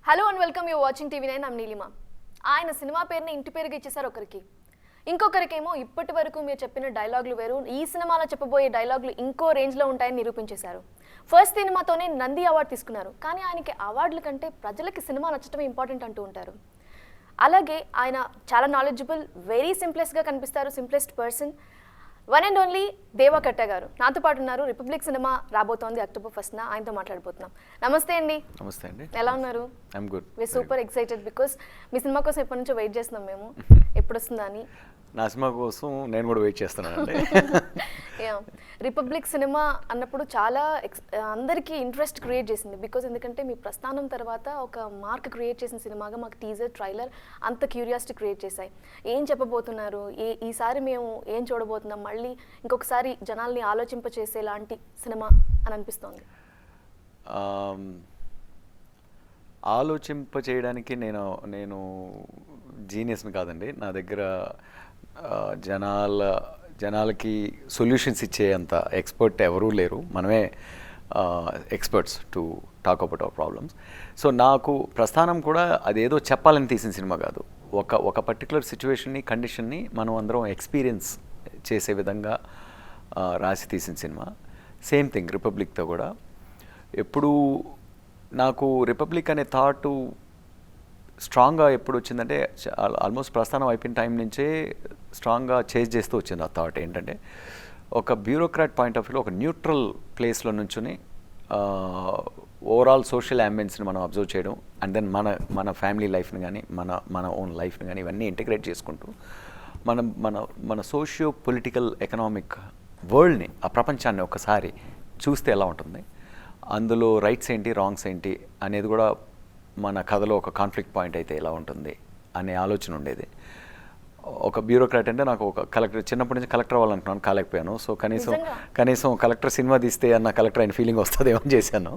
Hello and welcome you watching TV9. I'm Neelima. ఆయన cinema పేరుని ఇంటి పేరుగా ఇచ్చేసారు ఒకరికి, ఇంకొకరికేమో ఇప్పటి వరకు మీరు చెప్పిన డైలాగులు వేరు, ఈ సినిమాలో చెప్పబోయే డైలాగులు ఇంకో రేంజ్లో ఉంటాయని నిరూపించేశారు. ఫస్ట్ సినిమాతోనే నంది అవార్డు తీసుకున్నారు, కానీ ఆయనకి అవార్డుల కంటే ప్రజలకి సినిమా నచ్చటమే ఇంపార్టెంట్ అంటూ ఉంటారు. అలాగే ఆయన చాలా నాలెడ్జబుల్, వెరీ సింప్లెస్ట్గా కనిపిస్తారు, simplest person. One and only దేవా కట్ట గారు నాతో పాటు ఉన్నారు. రిపబ్లిక్ సినిమా రాబోతోంది October 1st. ఆయనతో మాట్లాడిపోతున్నాం. నమస్తే అండి. నమస్తే అండి. ఎలా ఉన్నారు? I'm good. We super excited because మీ సినిమా కోసం ఎప్పటి నుంచో వెయిట్ చేస్తున్నాం మేము, ఎప్పుడు వస్తుందా అని. నా సినిమా కోసం నేను కూడా వెయిట్ చేస్తున్నానండి. రిపబ్లిక్ సినిమా అన్నప్పుడు చాలా అందరికీ ఇంట్రెస్ట్ క్రియేట్ చేసింది, బికాజ్ ఎందుకంటే మీ ప్రస్థానం తర్వాత ఒక మార్క్ క్రియేట్ చేసిన సినిమాగా మాకు టీజర్, ట్రైలర్ అంత క్యూరియాసిటీ క్రియేట్ చేశాయి. ఏం చెప్పబోతున్నారు, ఈసారి మేము ఏం చూడబోతున్నాం, మళ్ళీ ఇంకొకసారి జనాల్ని ఆలోచింపచేసేలాంటి సినిమా అని అనిపిస్తోంది. ఆలోచింప చేయడానికి నేను జీనియస్ని కాదండి. నా దగ్గర జనాలకి సొల్యూషన్స్ ఇచ్చేంత ఎక్స్పర్ట్ ఎవరూ లేరు. మనమే experts to talk about our problems. So నాకు ప్రస్థానం కూడా అదేదో చెప్పాలని తీసిన సినిమా కాదు. ఒక పర్టికులర్ సిచ్యువేషన్ని, కండిషన్ని మనం అందరం ఎక్స్పీరియన్స్ చేసే విధంగా రాసి తీసిన సినిమా. సేమ్ థింగ్ రిపబ్లిక్తో కూడా. ఎప్పుడు నాకు రిపబ్లిక్ అనే థాట్ స్ట్రాంగ్గా ఎప్పుడు వచ్చిందంటే, ఆల్మోస్ట్ ప్రస్థానం అయిపోయిన టైం నుంచే స్ట్రాంగ్గా చేంజ్ చేస్తూ వచ్చింది ఆ థాట్. ఏంటంటే, ఒక బ్యూరోక్రాట్ పాయింట్ ఆఫ్ వ్యూలో ఒక న్యూట్రల్ ప్లేస్లో నుంచుని ఓవరాల్ సోషల్ అంబియన్స్ని మనం అబ్జర్వ్ చేయడం, అండ్ దెన్ మన ఫ్యామిలీ లైఫ్ని కానీ మన ఓన్ లైఫ్ని కానీ ఇవన్నీ ఇంటిగ్రేట్ చేసుకుంటూ మన సోషియో పొలిటికల్ ఎకనామిక్ వరల్డ్ని, ఆ ప్రపంచాన్ని ఒకసారి చూస్తే ఎలా ఉంటుంది, అందులో రైట్స్ ఏంటి, రాంగ్స్ ఏంటి అనేది కూడా మన కథలో ఒక కాన్ఫ్లిక్ట్ పాయింట్ అయితే ఎలా ఉంటుంది అనే ఆలోచన ఉండేది. ఒక బ్యూరోక్రాట్ అంటే నాకు ఒక కలెక్టర్, చిన్నప్పటి నుంచి కలెక్టర్ అవ్వాలనుకున్నాను, కాలేకపోయాను. సో కనీసం కలెక్టర్ సినిమా తీస్తే అన్న కలెక్టర్ అయిన ఫీలింగ్ వస్తుంది ఏమని చేశాను.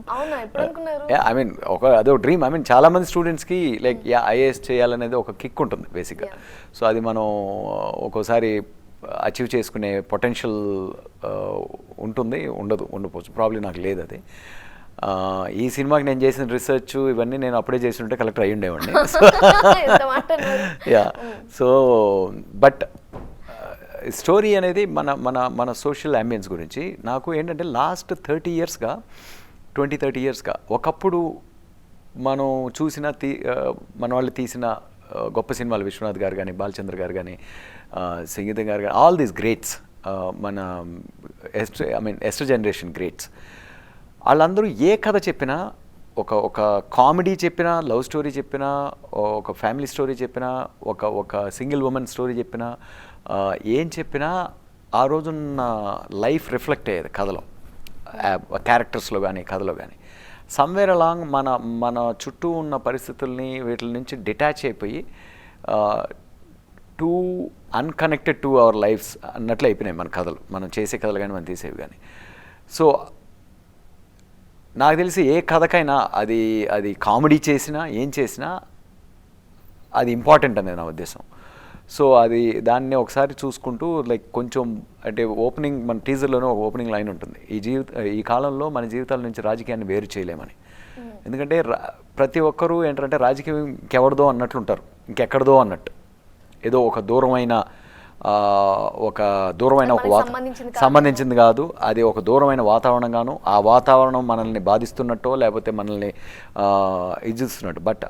ఐ మీన్ అదే డ్రీమ్. ఐ మీన్ చాలా మంది స్టూడెంట్స్కి లైక్ ఐఏఎస్ చేయాలనేది ఒక కిక్ ఉంటుంది బేసిక్గా. సో అది మనం ఒక్కోసారి అచీవ్ చేసుకునే పొటెన్షియల్ ఉండకపోవచ్చు. ప్రాబ్లీ నాకు లేదు అది. ఈ సినిమాకి నేను చేసిన రీసెర్చ్ ఇవన్నీ నేను అప్పుడే చేసి ఉంటే కలెక్టర్ అయ్యి ఉండేవాడిని. యా. సో బట్ స్టోరీ అనేది మన సోషల్ అంబియన్స్ గురించి. నాకు ఏంటంటే లాస్ట్ 30 ఇయర్స్గా ఒకప్పుడు మనం చూసిన మన వాళ్ళు తీసిన గొప్ప సినిమాలు, విశ్వనాథ్ గారు కానీ, బాలచంద్ర గారు కానీ, సంగీతం గారు కానీ, ఆల్ దీస్ గ్రేట్స్, మన ఎస్టర్ జనరేషన్ గ్రేట్స్, వాళ్ళందరూ ఏ కథ చెప్పినా, ఒక కామెడీ చెప్పినా, లవ్ స్టోరీ చెప్పినా, ఒక ఫ్యామిలీ స్టోరీ చెప్పినా, ఒక సింగిల్ ఉమెన్ స్టోరీ చెప్పినా, ఏం చెప్పినా ఆ రోజున్న లైఫ్ రిఫ్లెక్ట్ అయ్యేది కథలో, క్యారెక్టర్స్లో కానీ, కథలో కానీ. సమ్వేర్ అలాంగ్ మన చుట్టూ ఉన్న పరిస్థితుల్ని వీటి నుంచి డిటాచ్ అయిపోయి too unconnected to our lifes అన్నట్లు అయిపోయినాయి మన కథలు, మనం చేసే కథలు కానీ, మనం తీసేవి కానీ. సో నాకు తెలిసి ఏ కథకైనా అది కామెడీ చేసినా, ఏం చేసినా అది ఇంపార్టెంట్ అనేది నా ఉద్దేశం. సో దాన్ని ఒకసారి చూసుకుంటూ లైక్ కొంచెం అంటే ఓపెనింగ్, మన టీజర్లోనే ఒక ఓపెనింగ్ లైన్ ఉంటుంది, ఈ కాలంలో మన జీవితాల నుంచి రాజకీయాన్ని వేరు చేయలేమని. ఎందుకంటే ప్రతి ఒక్కరూ ఏంటంటే రాజకీయం ఇంకెవరిదో అన్నట్లుంటారు, ఇంకెక్కడిదో అన్నట్టు, ఏదో ఒక దూరమైన సంబంధించింది కాదు, అది ఒక దూరమైన వాతావరణంగాను, ఆ వాతావరణం మనల్ని బాధిస్తున్నట్టో లేకపోతే మనల్ని ఇజ్జిస్తున్నట్టు. బట్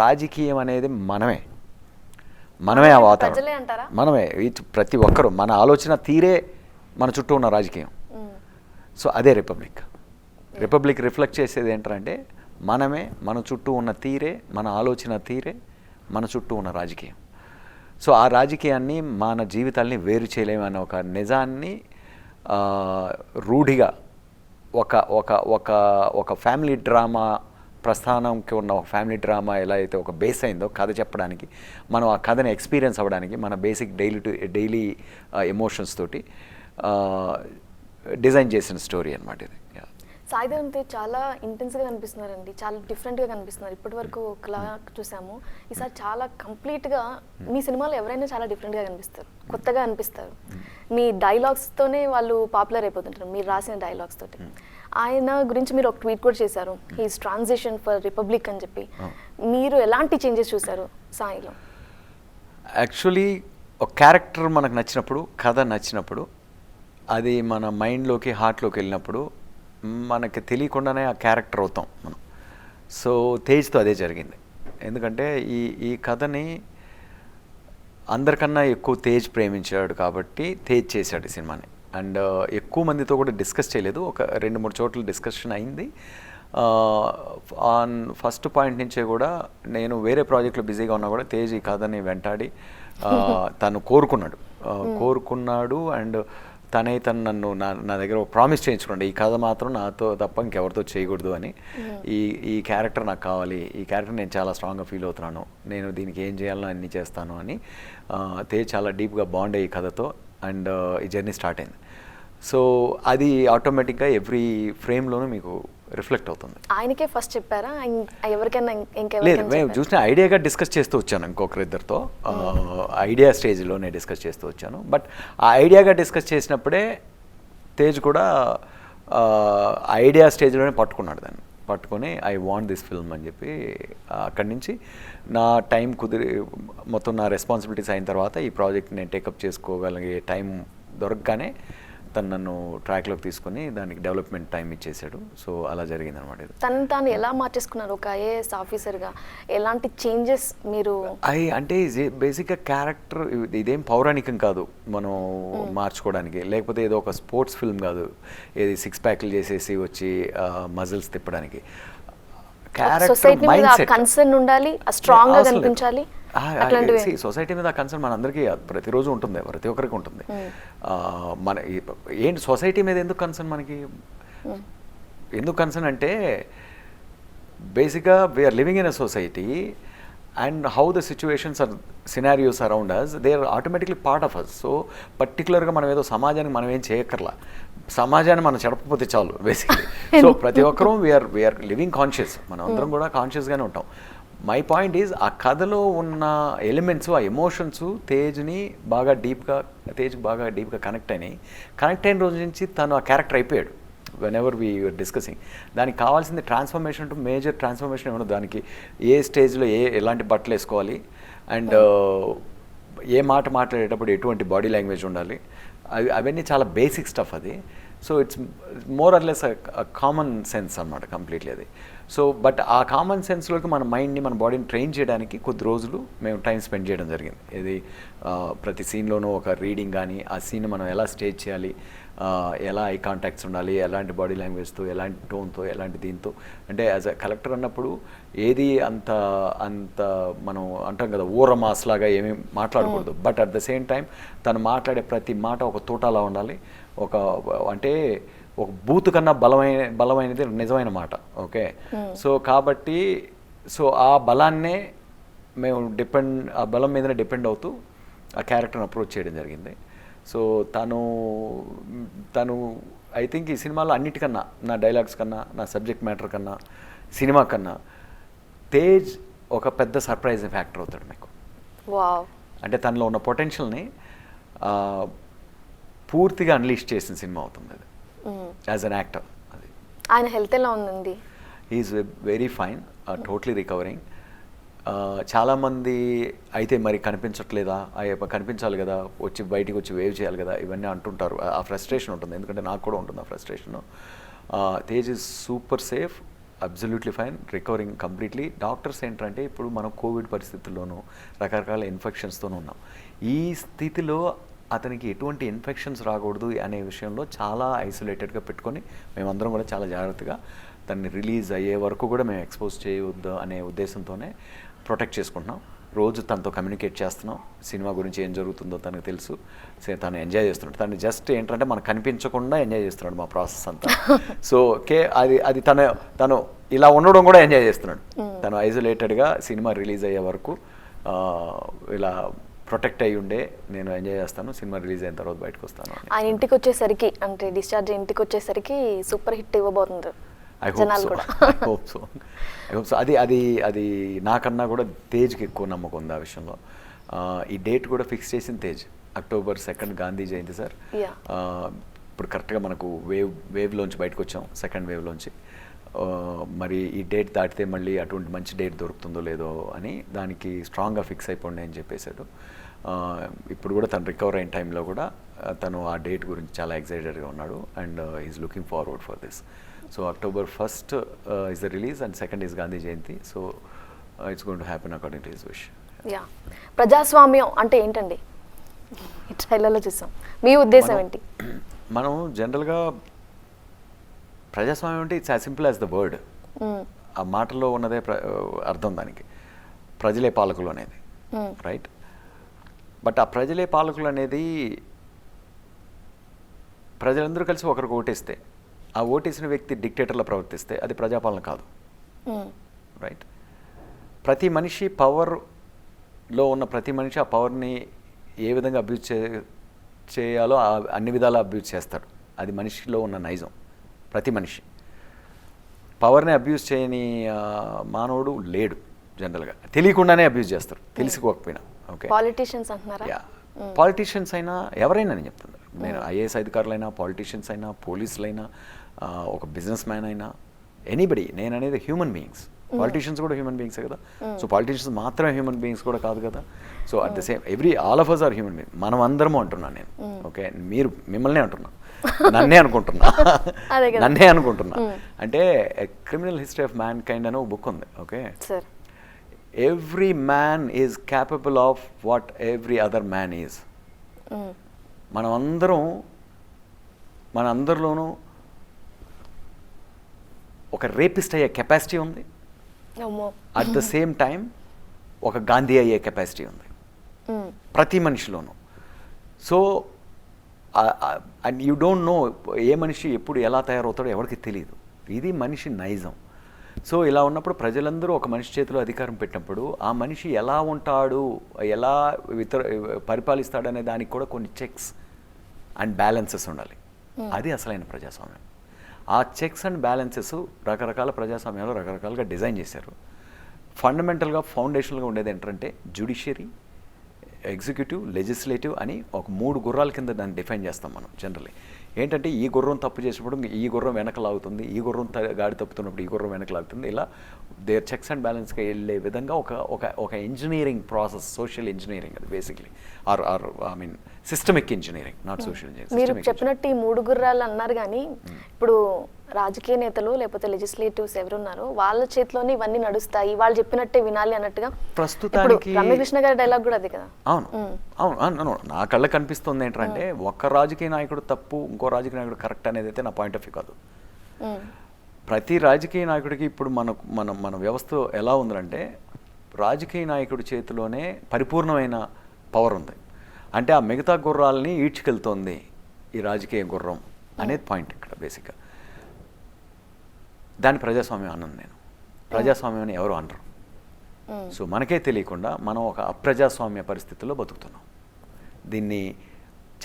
రాజకీయం అనేది మనమే ఆ వాతావరణం, మనమే. ప్రతి ఒక్కరూ మన ఆలోచన తీరే మన చుట్టూ ఉన్న రాజకీయం. సో అదే రిపబ్లిక్ రిఫ్లెక్ట్ చేసేది ఏంటంటే, మనమే, మన చుట్టూ ఉన్న తీరే, మన ఆలోచన తీరే మన చుట్టూ ఉన్న రాజకీయం. సో ఆ రాజకీయాన్ని, మన జీవితాల్ని వేరు చేయలేమనే ఒక నిజాన్ని రూఢిగా ఒక ఫ్యామిలీ డ్రామా, ప్రస్థానంకి ఉన్న ఒక ఫ్యామిలీ డ్రామా ఎలా అయితే ఒక బేస్ అయిందో కథ చెప్పడానికి, మనం ఆ కథని ఎక్స్పీరియన్స్ అవ్వడానికి మన బేసిక్ డైలీ ఎమోషన్స్ తోటి డిజైన్ చేసిన స్టోరీ అనమాట ఇది. సాయి ధరమ్ తేజ్ చాలా ఇంటెన్స్గా కనిపిస్తున్నారండి, చాలా డిఫరెంట్గా కనిపిస్తున్నారు. ఇప్పటి వరకు ఒకలా చూసాము, ఈసారి చాలా కంప్లీట్గా. మీ సినిమాలో ఎవరైనా చాలా డిఫరెంట్గా కనిపిస్తారు, కొత్తగా అనిపిస్తారు. మీ డైలాగ్స్తోనే వాళ్ళు పాపులర్ అయిపోతుంటారు, మీరు రాసిన డైలాగ్స్ తోటి. ఆయన గురించి మీరు ఒక ట్వీట్ కూడా చేశారు, హీస్ ట్రాన్సిషన్ ఫర్ రిపబ్లిక్ అని చెప్పి. మీరు ఎలాంటి చేంజెస్ చూశారు సాయిలో? యాక్చువల్లీ ఒక క్యారెక్టర్ మనకు నచ్చినప్పుడు, కథ నచ్చినప్పుడు, అది మన మైండ్లోకి హార్ట్లోకి వెళ్ళినప్పుడు మనకి తెలియకుండానే ఆ క్యారెక్టర్ అవుతాం మనం. సో తేజ్తో అదే జరిగింది. ఎందుకంటే ఈ కథని అందరికన్నా ఎక్కువ తేజ్ ప్రేమించాడు కాబట్టి తేజ్ చేశాడు ఈ సినిమాని. అండ్ ఎక్కువ మందితో కూడా డిస్కస్ చేయలేదు, ఒక 2-3 చోట్ల డిస్కషన్ అయింది. ఆన్ ఫస్ట్ పాయింట్ నుంచే కూడా నేను వేరే ప్రాజెక్ట్లో బిజీగా ఉన్నా కూడా తేజ్ ఈ కథని వెంటాడి తను కోరుకున్నాడు. అండ్ తను నన్ను నా దగ్గర ప్రామిస్ చేయించుకోండి, ఈ కథ మాత్రం నాతో తప్ప ఇంకెవరితో చేయకూడదు అని. ఈ క్యారెక్టర్ నాకు కావాలి, ఈ క్యారెక్టర్ నేను చాలా స్ట్రాంగ్గా ఫీల్ అవుతున్నాను, నేను దీనికి ఏం చేయాలో అన్నీ చేస్తాను అని తేజ్ చాలా డీప్గా బాండ్ అయ్యి కథతో. అండ్ ఈ జర్నీ స్టార్ట్ అయింది. సో అది ఆటోమేటిక్గా ఎవ్రీ ఫ్రేమ్లోనూ మీకు రిఫ్లెక్ట్ అవుతుంది. ఆయనకే ఫస్ట్ చెప్పారా, ఎవరికైనా లేదు, మేము చూసిన ఐడియాగా డిస్కస్ చేస్తూ వచ్చాను ఇంకొకరిద్దరితో, ఐడియా స్టేజ్లోనే డిస్కస్ చేస్తూ వచ్చాను. బట్ ఆ ఐడియాగా డిస్కస్ చేసినప్పుడే తేజ్ కూడా ఐడియా స్టేజ్లోనే పట్టుకున్నాడు, దాన్ని పట్టుకొని ఐ వాంట్ దిస్ ఫిల్మ్ అని చెప్పి అక్కడి నుంచి నా టైం మొత్తం నా రెస్పాన్సిబిలిటీస్ అయిన తర్వాత ఈ ప్రాజెక్ట్ నేను టేకప్ చేసుకోగలిగే టైం దొరకగానే తను నన్ను ట్రాక్లోకి తీసుకొని దానికి డెవలప్మెంట్ టైం ఇచ్చేసాడు. సో అలా జరిగింది అనమాట. ఇది తాను ఎలా మార్చేసుకున్నారు ఒక ఐఏఎస్ ఆఫీసర్గా? ఎలాంటి చేంజెస్ మీరు అంటే బేసిక్గా క్యారెక్టర్ ఇదేం పౌరాణికం కాదు మనం మార్చుకోవడానికి, లేకపోతే ఏదో ఒక స్పోర్ట్స్ ఫిల్మ్ కాదు, ఏది 6 ప్యాక్లు చేసేసి వచ్చి మజిల్స్ తిప్పడానికి. సొసైటీ మీద కన్సర్న్ ఉండాలి, స్ట్రాంగ్ గా కనిపించాలి. సొసైటీ మీద కన్సర్న్ మనందరికీ ప్రతిరోజు ఉంటుంది, ప్రతి ఒక్కరికి ఉంటుంది. మన ఏంటి సొసైటీ మీద ఎందుకు కన్సర్న్ మనకి? ఎందుకు కన్సర్న్ అంటే బేసిక్గా we are living in a society and how the situations or scenarios around us, they are automatically part of us. So పర్టికులర్గా మనం ఏదో సమాజానికి మనం ఏం చేయక్కర్లా, సమాజాన్ని మనం చెడపకపోతే చాలు బేసిక్లీ. సో ప్రతి ఒక్కరూ వీఆర్ లివింగ్ కాన్షియస్, మనం అందరం కూడా కాన్షియస్గానే ఉంటాం. మై పాయింట్ ఈజ్ ఆ కథలో ఉన్న ఎలిమెంట్స్, ఆ ఎమోషన్స్ తేజ్ బాగా డీప్గా కనెక్ట్ అయిన రోజు నుంచి తను ఆ క్యారెక్టర్ అయిపోయాడు. Whenever we you are discussing, దానికి కావాల్సింది ట్రాన్స్ఫర్మేషన్ టు మేజర్ ట్రాన్స్ఫర్మేషన్ ఏమన్నా, దానికి ఏ స్టేజ్లో ఎలాంటి బట్టలు వేసుకోవాలి అండ్ ఏ మాట మాట్లాడేటప్పుడు ఎటువంటి బాడీ లాంగ్వేజ్ ఉండాలి, అవన్నీ చాలా బేసిక్ స్టఫ్ అది. So it's more or less common sense అన్నమాట కంప్లీట్లీ అది. సో బట్ ఆ కామన్ సెన్స్లోకి మన మైండ్ని, మన బాడీని ట్రైన్ చేయడానికి కొద్ది రోజులు మేము టైం స్పెండ్ చేయడం జరిగింది. ఇది ప్రతి సీన్లోనూ ఒక రీడింగ్ కానీ, ఆ సీన్ మనం ఎలా స్టేజ్ చేయాలి, ఎలా ఐ కాంటాక్ట్స్ ఉండాలి, ఎలాంటి బాడీ లాంగ్వేజ్తో, ఎలాంటి టోన్తో, ఎలాంటి దీంతో. అంటే యాజ్ అ కలెక్టర్ అన్నప్పుడు ఏది అంత మనం అంటాం కదా ఊరమాస్ లాగా ఏమీ మాట్లాడకూడదు. But at the same time తను మాట్లాడే ప్రతి మాట ఒక తోటలా ఉండాలి. అంటే ఒక బూత్ కన్నా బలమైనది నిజమైన మాట. ఓకే, సో కాబట్టి ఆ బలాన్నే మేము ఆ బలం మీదనే డిపెండ్ అవుతూ ఆ క్యారెక్టర్ని అప్రోచ్ చేయడం జరిగింది. సో తను ఐ థింక్ ఈ సినిమాలో అన్నిటికన్నా, నా డైలాగ్స్ కన్నా, నా సబ్జెక్ట్ మ్యాటర్ కన్నా, సినిమా కన్నా తేజ్ ఒక పెద్ద సర్ప్రైజ్ ఫ్యాక్టర్ అవుతాడు మీకు. అంటే తనలో ఉన్న పొటెన్షియల్ని పూర్తిగా అన్లీష్ చేసిన సినిమా అవుతుంది అది, యాజ్ అన్ యాక్టర్. అది ఆయన హెల్త్ ఎలా ఉందండి? Is very fine, totally recovering. చాలామంది అయితే మరి కనిపించట్లేదా, కనిపించాలి కదా, బయటికి వచ్చి వేవ్ చేయాలి కదా, ఇవన్నీ అంటుంటారు. ఆ ఫ్రస్ట్రేషన్ ఉంటుంది, ఎందుకంటే నాకు కూడా ఉంటుంది ఆ frustration. Tej is super safe, absolutely fine, recovering completely. Doctors ఏంటంటే ఇప్పుడు మనం కోవిడ్ పరిస్థితుల్లోనూ రకరకాల ఇన్ఫెక్షన్స్తోనూ ఉన్నాం. ఈ స్థితిలో అతనికి ఎటువంటి ఇన్ఫెక్షన్స్ రాకూడదు అనే విషయంలో చాలా ఐసోలేటెడ్గా పెట్టుకొని మేమందరం కూడా చాలా జాగ్రత్తగా తనని రిలీజ్ అయ్యే వరకు కూడా మేము ఎక్స్పోజ్ చేయవద్దు అనే ఉద్దేశంతోనే ప్రొటెక్ట్ చేసుకుంటున్నాం. రోజు తనతో కమ్యూనికేట్ చేస్తున్నాం, సినిమా గురించి ఏం జరుగుతుందో తనకు తెలుసు. తను ఎంజాయ్ చేస్తున్నాడు. తను జస్ట్ ఏంటంటే మనకు కనిపించకుండా ఎంజాయ్ చేస్తున్నాడు మా ప్రాసెస్ అంతా. సో అది తను ఇలా ఉండడం కూడా ఎంజాయ్ చేస్తున్నాడు. తను ఐసోలేటెడ్గా సినిమా రిలీజ్ అయ్యే వరకు ఇలా ప్రొటెక్ట్ అయ్యి ఉండే నేను ఎంజాయ్ చేస్తాను. సినిమా రిలీజ్ అయిన తర్వాత బయటకు వస్తాను. ఆయన ఇంటికి వచ్చేసరికి, అంటే డిశ్చార్జ్ ఇంటికి వచ్చేసరికి సూపర్ హిట్ ఇవ్వబోతుంది. I hope so. అది నాకన్నా కూడా తేజ్కి ఎక్కువ నమ్మకం ఉంది ఆ విషయంలో. ఈ డేట్ కూడా ఫిక్స్ చేసిన తేజ్, October 2 గాంధీ జయంతి సార్. ఇప్పుడు కరెక్ట్గా మనకు వేవ్లోంచి బయటకు వచ్చాం, సెకండ్ వేవ్లోంచి. మరి ఈ డేట్ దాటితే మళ్ళీ అటువంటి మంచి డేట్ దొరుకుతుందో లేదో అని దానికి స్ట్రాంగ్గా ఫిక్స్ అయిపోండి అని చెప్పేశాడు. ఇప్పుడు కూడా తను రికవర్ అయిన టైంలో కూడా తను ఆ డేట్ గురించి చాలా ఎక్సైటెడ్గా ఉన్నాడు and is looking forward for this. So October 1st is the release and 2nd is Gandhi Jayanti. So it's going to happen according to his wish. Yeah, ప్రజాస్వామ్యం అంటే ఏంటండి? ఈ ట్రైలర్లో చూసాం, మీ ఉద్దేశం ఏంటి? మనం జనరల్గా ప్రజాస్వామ్యం అంటే it's as simple as the word. ఆ మాటలో ఉన్నదే అర్థం దానికి, ప్రజలే పాలకులు అనేది, రైట్? బట్ ఆ ప్రజలే పాలకులు అనేది ప్రజలందరూ కలిసి ఒకరికి ఓటేస్తే, ఆ ఓటేసిన వ్యక్తి డిక్టేటర్లా ప్రవర్తిస్తే అది ప్రజాపాలన కాదు, రైట్? ప్రతి మనిషి పవర్లో ఉన్న ప్రతి మనిషి ఆ పవర్ని ఏ విధంగా అబ్యూజ్ చేయాలో అన్ని విధాలా అబ్యూజ్ చేస్తాడు. అది మనిషిలో ఉన్న నైజం. ప్రతి మనిషి పవర్ని అబ్యూజ్ చేయని మానవుడు లేడు. జనరల్గా తెలియకుండానే అబ్యూజ్ చేస్తారు, తెలుసుకోకపోయినా. ఓకే, పాలిటిషియన్స్ అంటున్నారా? యా, పాలిటీషియన్స్ అయినా ఎవరైనా నేను చెప్తున్నాను. నేను ఐఏఎస్ అధికారులైనా, పాలిటీషియన్స్ అయినా, పోలీసులైనా, ఒక బిజినెస్ మ్యాన్ అయినా, ఎనీబడి. నేను అనేది హ్యూమన్ బీయింగ్స్. పాలిటీషియన్స్ కూడా హ్యూమన్ బీయింగ్స్ కదా. సో పాలిటీషియన్స్ మాత్రమే హ్యూమన్ బీయింగ్స్ కూడా కాదు కదా. So at the same all of us are human being. మనం అందరము అంటున్నాను నేను. ఓకే, మీరు మిమ్మల్ని అంటున్నా, నన్నే అనుకుంటున్నా. అంటే criminal history of man kind అని ఒక బుక్ ఉంది. Okay, every man is capable of what every other man is. మన అందరిలోనూ ఒక రేపిస్ట్ అయ్యే కెపాసిటీ ఉంది, అట్ ద సేమ్ టైం ఒక గాంధీ అయ్యే కెపాసిటీ ఉంది ప్రతి మనిషిలోనూ. So and you don't know ఏ మనిషి ఎప్పుడు ఎలా తయారవుతాడో ఎవరికి తెలియదు. ఇది మనిషి నైజం. సో ఇలా ఉన్నప్పుడు ప్రజలందరూ ఒక మనిషి చేతిలో అధికారం పెట్టినప్పుడు ఆ మనిషి ఎలా ఉంటాడు, ఎలా పరిపాలిస్తాడు అనే దానికి కూడా కొన్ని చెక్స్ అండ్ బ్యాలెన్సెస్ ఉండాలి. అది అసలైన ప్రజాస్వామ్యం. ఆ చెక్స్ అండ్ బ్యాలెన్సెస్ రకరకాల ప్రజాస్వామ్యాలు రకరకాలుగా డిజైన్ చేశారు. ఫండమెంటల్గా ఫౌండేషన్గా ఉండేది ఏంటంటే జ్యుడిషియరీ, ఎగ్జిక్యూటివ్, లెజిస్లేటివ్ అని ఒక 3 గుర్రాల కింద దాన్ని డిఫైన్ చేస్తాం మనం జనరల్లీ. ఏంటంటే ఈ గుర్రం తప్పు చేసినప్పుడు ఈ గుర్రం వెనకలాగుతుంది, ఈ గుర్రం గాడి తప్పుతున్నప్పుడు ఈ గుర్రం వెనకలాగుతుంది. ఇలా దేర్ చెక్స్ అండ్ బ్యాలెన్స్గా వెళ్ళే విధంగా ఒక ఇంజనీరింగ్ ప్రాసెస్, సోషల్ ఇంజనీరింగ్ అది basically. Or I mean systemic engineering, not social engineering. మీరు చెప్పినట్టు ఈ 3 గుర్రాలు అన్నారు, కానీ ఇప్పుడు రాజకీయ నేతలు లేకపోతే లెజిస్లేటివ్స్ ఎవరున్నారో వాళ్ళ చేతిలోనే ఇవన్నీ నడుస్తాయి, వాళ్ళు చెప్పినట్టే వినాలి అన్నట్టుగా ప్రస్తుతానికి రమ్యకృష్ణ గారి డైలాగ్ కూడా అది కదా. అవును, నా కళ్ళకి కనిపిస్తుంది ఏంటంటే ఒక్క రాజకీయ నాయకుడు తప్పు, ఇంకో రాజకీయ నాయకుడు కరెక్ట్ అనేది అయితే నా పాయింట్ ఆఫ్ వ్యూ కాదు. ప్రతి రాజకీయ నాయకుడికి ఇప్పుడు మన వ్యవస్థ ఎలా ఉందంటే రాజకీయ నాయకుడి చేతిలోనే పరిపూర్ణమైన పవర్ ఉంది. అంటే ఆ మిగతా గుర్రాలని ఈడ్చుకెళ్తోంది ఈ రాజకీయ గుర్రం అనేది పాయింట్ ఇక్కడ బేసిక్గా. దాన్ని ప్రజాస్వామ్యం అన్నాను నేను. ప్రజాస్వామ్యం అని ఎవరు అనరు. సో మనకే తెలియకుండా మనం ఒక అప్రజాస్వామ్య పరిస్థితుల్లో బతుకుతున్నాం. దీన్ని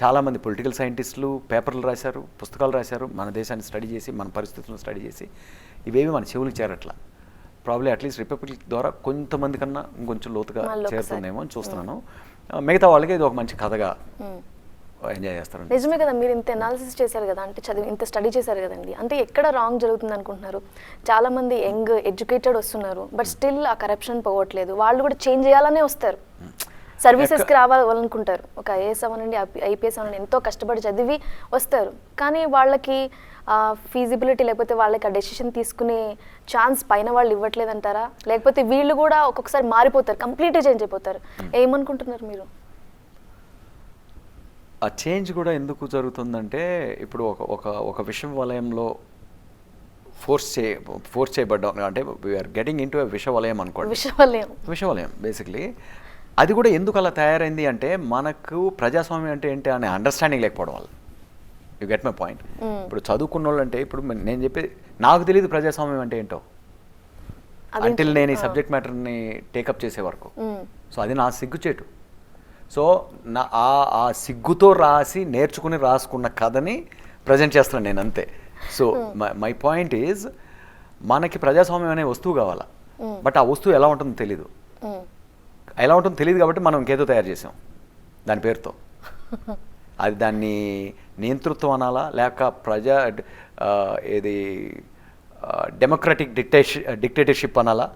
చాలామంది పొలిటికల్ సైంటిస్టులు పేపర్లు రాశారు, పుస్తకాలు రాశారు, మన దేశాన్ని స్టడీ చేసి, మన పరిస్థితులను స్టడీ చేసి. ఇవేమి మన చెవులకు చేరట్లా. ప్రాబ్లీ అట్లీస్ట్ రిపబ్లిక్ ద్వారా కొంతమంది కన్నా ఇంకొంచెం లోతుగా చేరుతుందేమో అని చూస్తున్నాను. మిగతా వాళ్ళకి ఇది ఒక మంచి కథగా ఎంజాయ్ చేస్తారు. నిజమే కదా, మీరు ఇంత అనాలిసిస్ చేశారు కదా, అంటే ఇంత స్టడీ చేశారు కదండి, అంటే ఎక్కడ రాంగ్ జరుగుతుంది అనుకుంటున్నారు? చాలా మంది యంగ్ ఎడ్యుకేటెడ్ వస్తున్నారు, బట్ స్టిల్ ఆ కరప్షన్ పోవట్లేదు. వాళ్ళు కూడా చేంజ్ చేయాలనే వస్తారు, సర్వీసెస్కి రావాలనుకుంటారు. ఒక ఐఏఎస్ అవ్వనండి, ఐపీఎస్ అవ్వనండి, ఎంతో కష్టపడి చదివి వస్తారు. కానీ వాళ్ళకి ఫీజిబిలిటీ లేకపోతే వాళ్ళకి ఆ డెసిషన్ తీసుకునే ఛాన్స్ పైన వాళ్ళు ఇవ్వట్లేదంటారా? లేకపోతే వీళ్ళు కూడా ఒక్కొక్కసారి మారిపోతారు, కంప్లీట్గా చేంజ్ అయిపోతారు. ఏమనుకుంటున్నారు మీరు? ఆ చేంజ్ కూడా ఎందుకు జరుగుతుందంటే ఇప్పుడు ఒక విష వలయంలో ఫోర్స్ చేయబడ్డాం అంటే వీఆర్ గెటింగ్ ఇన్ టు విష వలయం అనుకోండి. విషవలయం బేసిక్లీ. అది కూడా ఎందుకు అలా తయారైంది అంటే మనకు ప్రజాస్వామ్యం అంటే ఏంటి అనే అండర్స్టాండింగ్ లేకపోవడం వల్ల. You get my point. ఇప్పుడు చదువుకున్న వాళ్ళు అంటే ఇప్పుడు నేను చెప్పేది నాకు తెలియదు ప్రజాస్వామ్యం అంటే ఏంటో అంటిల్ నేను ఈ సబ్జెక్ట్ మ్యాటర్ని టేకప్ చేసే వరకు. సో అది నా సిగ్గుచేటు. సో ఆ సిగ్గుతో నేర్చుకుని రాసుకున్న కథని ప్రజెంట్ చేస్తున్నాను నేను, అంతే. సో మై పాయింట్ ఈజ్ మనకి ప్రజాస్వామ్యం అనే వస్తువు కావాలా, బట్ ఆ వస్తువు ఎలా ఉంటుందో తెలీదు. ఎలా ఉంటుందో తెలియదు కాబట్టి మనం ఇంకేదో తయారు చేసాం దాని పేరుతో. అది దాన్ని నియంతృత్వం అనాలా లేక ఏది డెమోక్రటిక్ డిక్టేటర్షిప్ అనాలా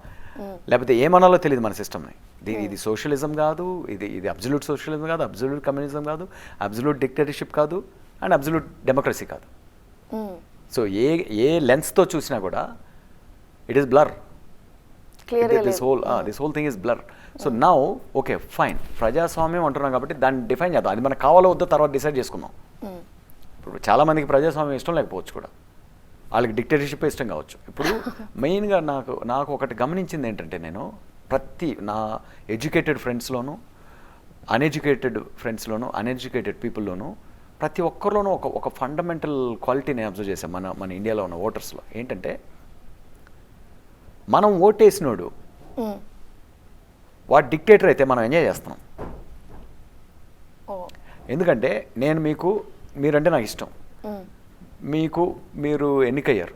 లేకపోతే ఏమనాలో తెలియదు మన సిస్టమ్ని. ఇది సోషలిజం కాదు, ఇది అబ్జల్యూట్ సోషలిజం కాదు, అబ్జల్యూట్ కమ్యూనిజం కాదు, అబ్జల్యూట్ డిక్టేటర్షిప్ కాదు, అండ్ అబ్జల్యూట్ డెమోక్రసీ కాదు. సో ఏ లెన్స్తో చూసినా కూడా it is blur. This whole thing is blur. So now okay fine, ప్రజాస్వామ్యం అంటున్నాం కాబట్టి దాన్ని డిఫైన్ చేద్దాం. అది మనకు కావాలో వద్దో తర్వాత డిసైడ్ చేసుకుందాం. ఇప్పుడు చాలామందికి ప్రజాస్వామ్యం ఇష్టం లేకపోవచ్చు కూడా, వాళ్ళకి డిక్టేటర్షిప్ ఇష్టం కావచ్చు. ఇప్పుడు మెయిన్గా నాకు ఒకటి గమనించింది ఏంటంటే, నేను నా ఎడ్యుకేటెడ్ ఫ్రెండ్స్లోను, అన్ఎడ్యుకేటెడ్ ఫ్రెండ్స్లోను, అన్ఎడ్యుకేటెడ్ పీపుల్లోను ప్రతి ఒక్కరిలోనూ ఒక ఫండమెంటల్ క్వాలిటీ నేను అబ్జర్వ్ చేశాను మన ఇండియాలో ఉన్న ఓటర్స్లో. ఏంటంటే, మనం ఓటేసినోడు వాడు డిక్టేటర్ అయితే మనం ఎంజాయ్ చేస్తున్నాం. ఎందుకంటే మీరంటే నాకు ఇష్టం, మీరు ఎన్నికయ్యారు,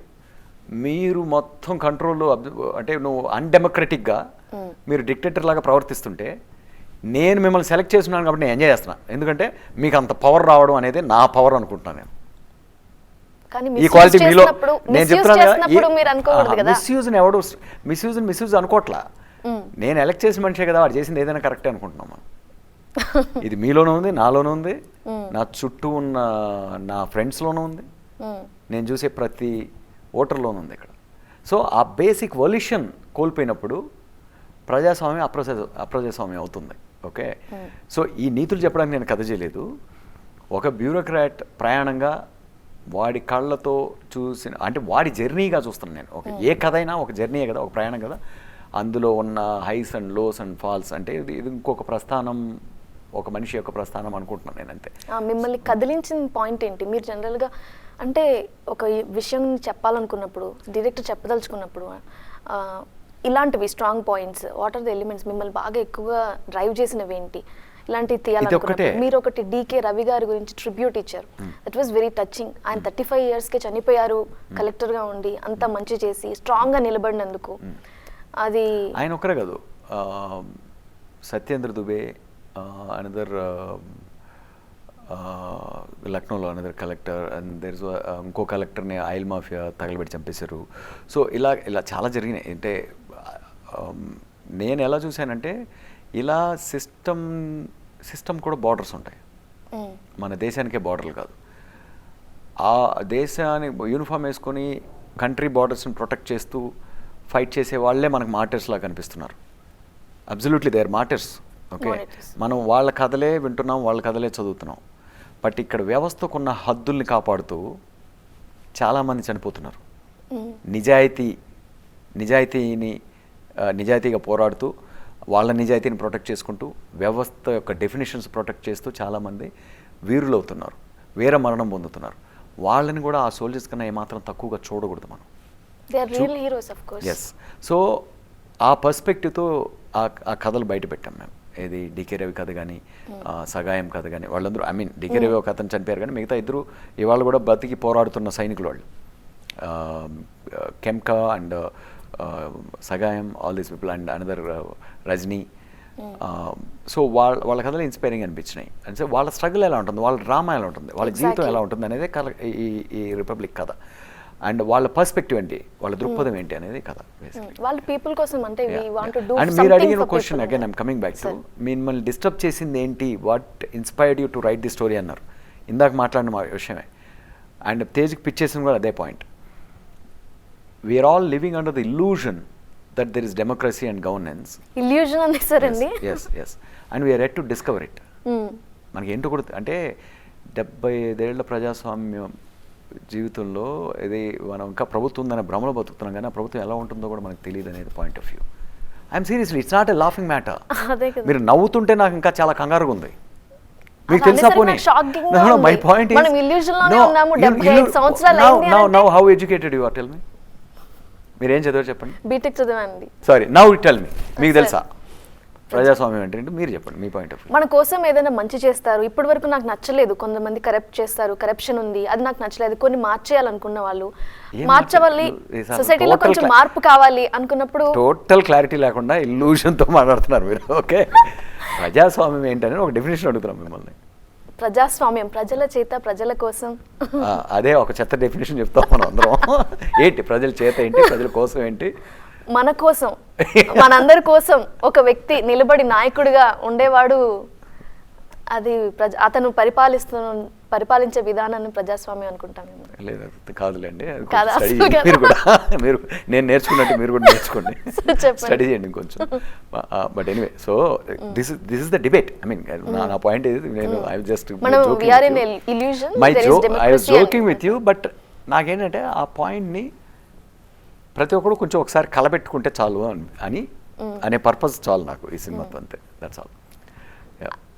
మీరు మొత్తం కంట్రోల్ అంటే నువ్వు అన్డెమోక్రటిక్గా మీరు డిక్టేటర్ లాగా ప్రవర్తిస్తుంటే నేను మిమ్మల్ని సెలెక్ట్ చేస్తున్నాను కాబట్టి నేను ఎంజాయ్ చేస్తున్నాను. ఎందుకంటే మీకు అంత పవర్ రావడం అనేది నా పవర్ అనుకుంటున్నాను నేను. ఈ క్వాలిటీ మీలో నేను చెప్తున్నాను. మిస్యూజ్ అనుకోవట్లా. నేను ఎలక్ట్ చేసిన మనిషే కదా, వాడు చేసింది ఏదైనా కరెక్టే అనుకుంటున్నాం మనం. ఇది మీలోనూ ఉంది, నాలోనూ ఉంది, నా చుట్టూ ఉన్న నా ఫ్రెండ్స్లోనూ ఉంది, నేను చూసే ప్రతి ఓటర్లోనూ ఉంది ఇక్కడ. సో ఆ బేసిక్ వొల్యూషన్ కోల్పోయినప్పుడు ప్రజాస్వామ్యం అప్రజాస్వామ్యం అవుతుంది. ఓకే, సో ఈ నీతులు చెప్పడానికి నేను కథ చేయలేదు. ఒక బ్యూరోక్రాట్ ప్రయాణంగా వాడి కళ్ళతో చూసిన, అంటే వాడి జర్నీగా చూస్తున్నాను నేను. ఓకే, ఏ కథ అయినా ఒక జర్నీయే కదా, ఒక ప్రయాణం కదా. అందులో ఉన్న highs and lows and falls, అంటే ఇది ఇంకొక ప్రస్థానం, ఒక మనిషి యొక్క ప్రస్థానం అనుకుంటున్నాను నేను అంతే. మిమ్మల్ని కదిలించిన పాయింట్ ఏంటి? మీరు జనరల్గా అంటే ఒక విషయం చెప్పాలనుకున్నప్పుడు, డైరెక్టర్ చెప్పదలుచుకున్నప్పుడు ఇలాంటివి strong points, what are the elements మిమ్మల్ని బాగా ఎక్కువగా డ్రైవ్ చేసినవి ఏంటి? ఇలాంటివి తీయాలనుకున్నప్పుడు మీరు ఒకటి డికే రవి గారి గురించి ట్రిబ్యూట్ ఇచ్చారు. That was very touching. ఆయన 35 yearsకే చనిపోయారు కలెక్టర్గా ఉండి, అంత మంచి చేసి స్ట్రాంగ్గా నిలబడినందుకు. అది ఆయన ఒక్కరే కాదు, సత్యేంద్ర దుబే అనదర్ లక్నోలో another collector, and there is ఇంకో కలెక్టర్ని ఆయిల్ మాఫియా తగలబెట్టి చంపేశారు. సో ఇలా చాలా జరిగినాయి. అంటే నేను ఎలా చూశానంటే, ఇలా సిస్టమ్ కూడా బార్డర్స్ ఉంటాయి. మన దేశానికే బార్డర్లు కాదు, ఆ దేశాన్ని యూనిఫామ్ వేసుకొని కంట్రీ బార్డర్స్ని ప్రొటెక్ట్ చేస్తూ ఫైట్ చేసే వాళ్ళే మనకు మార్టర్స్ లాగా కనిపిస్తున్నారు. Absolutely they are martyrs. Okay, మనం వాళ్ళ కథలే వింటున్నాం, వాళ్ళ కథలే చదువుతున్నాం. బట్ ఇక్కడ వ్యవస్థకున్న హద్దుల్ని కాపాడుతూ చాలామంది చనిపోతున్నారు. నిజాయితీగా పోరాడుతూ వాళ్ళ నిజాయితీని ప్రొటెక్ట్ చేసుకుంటూ వ్యవస్థ యొక్క డెఫినేషన్స్ ప్రొటెక్ట్ చేస్తూ చాలామంది వీరులు అవుతున్నారు, వీర మరణం పొందుతున్నారు. వాళ్ళని కూడా ఆ సోల్జర్స్ కన్నా ఏమాత్రం తక్కువగా చూడకూడదు మనం. ఎస్, సో ఆ పర్స్పెక్టివ్తో ఆ కథలు బయట పెట్టాం మేము. ఏది డికే రవి కథ కానీ, సగాయం కథ కానీ, వాళ్ళందరూ డికే రవి ఒక అతను చనిపోయారు కానీ మిగతా ఇద్దరు ఇవాళ కూడా బతికి పోరాడుతున్న సైనికులు వాళ్ళు. Khemka and Sagayam, all these people, and another Rajni. So వాళ్ళ కథలు ఇన్స్పైరింగ్ అనిపించినాయి. అంటే వాళ్ళ స్ట్రగుల్ ఎలా ఉంటుంది, వాళ్ళ డ్రామా ఎలా ఉంటుంది, వాళ్ళ జీవితం ఎలా ఉంటుంది అనేది ఈ రిపబ్లిక్ కథ. అండ్ వాళ్ళ పర్స్పెక్టివ్ ఏంటి, వాళ్ళ దృక్పథం ఏంటి అనేది కథ. వాళ్ళ పీపుల్ కోసం అంటే అండ్ మీరు అడిగిన question again I'm coming back to, మిమ్మల్ని డిస్టర్బ్ చేసింది ఏంటి, what inspired you to right the story అన్నారు. ఇందాక మాట్లాడిన మా విషయమే. అండ్ తేజ్కి పిచ్ చేసిన కూడా అదే point. We're all living under the illusion that there is democracy and governance. Illusion అనేసారండి. Yes and we're yet to discover it. మనకి ఏంటో కూడా అంటే 75 ఏళ్ల ప్రజాస్వామ్యం జీవితంలో ఇది మనం ఇంకా ప్రభుత్వం ఉందనే భ్రమలో బతుకుతున్నాం, కానీ ఆ ప్రభుత్వం ఎలా ఉంటుందో కూడా మనకు తెలియదు అనేది point of view. I'm seriously, it's not a laughing matter. మీరు నవ్వుతుంటే నాకు ఇంకా చాలా కంగారుగా ఉంది. మీకు తెలుసా పోనీ? My point is, now how educated you are, tell me. మీరేం చదివారు చెప్పండి? బీటెక్ చదివానండి. సారీ, నౌ టెల్ మీ, మీకు తెలుసా ప్రజాస్వామ్యం ఏంటంటే? మీరు చెప్పండి మీ పాయింట్ ఆఫ్ వ్యూ. మన కోసం ఏదైనా మంచి చేస్తారు, ఇప్పటి వరకు నాకు నచ్చలేదు, కొంతమంది కరప్ట్ చేస్తారు, కరప్షన్ ఉంది, అది నాకు నచ్చలేదు, కొన్ని మార్చేయాలనుకున్న వాళ్ళు మార్చవాలి, సొసైటీలో కొంచెం మార్పు కావాలి అనుకున్నప్పుడు టోటల్ క్లారిటీ లేకుండా ఇల్యూషన్తో మాట్లాడుతున్నారు మీరు. ఓకే, ప్రజాస్వామ్యం ఏంటని ఒక డెఫినేషన్ అడుగుతున్నాం మిమ్మల్ని. ప్రజాస్వామ్యం, ప్రజల చేత ప్రజల కోసం. అదే ఒక చెత్త డెఫినేషన్ చెప్తాం మనం అందరం. ఏంటి ప్రజల చేత ఏంటి, ప్రజల కోసం ఏంటి? మన కోసం, మనందరి కోసం ఒక వ్యక్తి నిలబడి నాయకుడిగా ఉండేవాడు. అది అతను పరిపాలించే విధానాన్ని ప్రజాస్వామ్యం అనుకుంటాం. లేదు అది కాదులేండి, అది కాదా? స్టడీ మీరు కూడా మీరు నేను నేర్చుకున్నట్టు మీరు కూడా నేర్చుకోండి, స్టడీ చేయండి కొంచెం. But anyway, so this is the debate. I mean నా పాయింట్ ఇది, నేను I just I was joking with you. But నాకేంటంటే ఆ పాయింట్ని ప్రతి ఒక్కరు కొంచెం ఒకసారి కలబెట్టుకుంటే చాలు అని అనే పర్పస్ చాలు నాకు ఈ సినిమాతో, అంతే. That's all.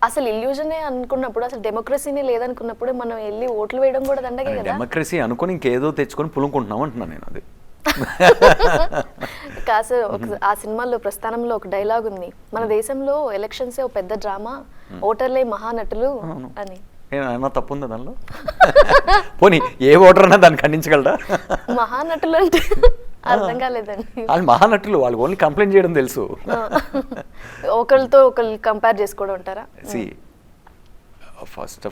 అసలు ఇల్యూజనే అనుకున్నప్పుడు, అసలు డెమోక్రసీనే లేదనుకున్నప్పుడు మనం వెళ్ళి ఓట్లు వేయడం కూడా దండగే కదా. డెమోక్రసీ అనుకుని ఇంకేదో తెచ్చుకొని పులుకుంటున్నాం అంటున్నాను నేను. అది కాదు, ఆ సినిమాలో ప్రస్థానంలో ఒక డైలాగ్ ఉంది, మన దేశంలో ఎలక్షన్సే ఒక పెద్ద డ్రామా, ఓటర్లే మహానటులు అని. ఏమన్నా తప్పు ఉందా దానిలో? పోనీ ఏ ఓటర్ అన్నా దాన్ని ఖండించగలరా? మహానటులు అంటే అర్థం కాలేదండి. వాళ్ళు మహానటులు, వాళ్ళు ఓన్లీ కంప్లైంట్ చేయడం తెలుసు. ఒకరితో ఒకరు కంపేర్ చేసుకోవడం ఉంటారా? సి ఫస్ట్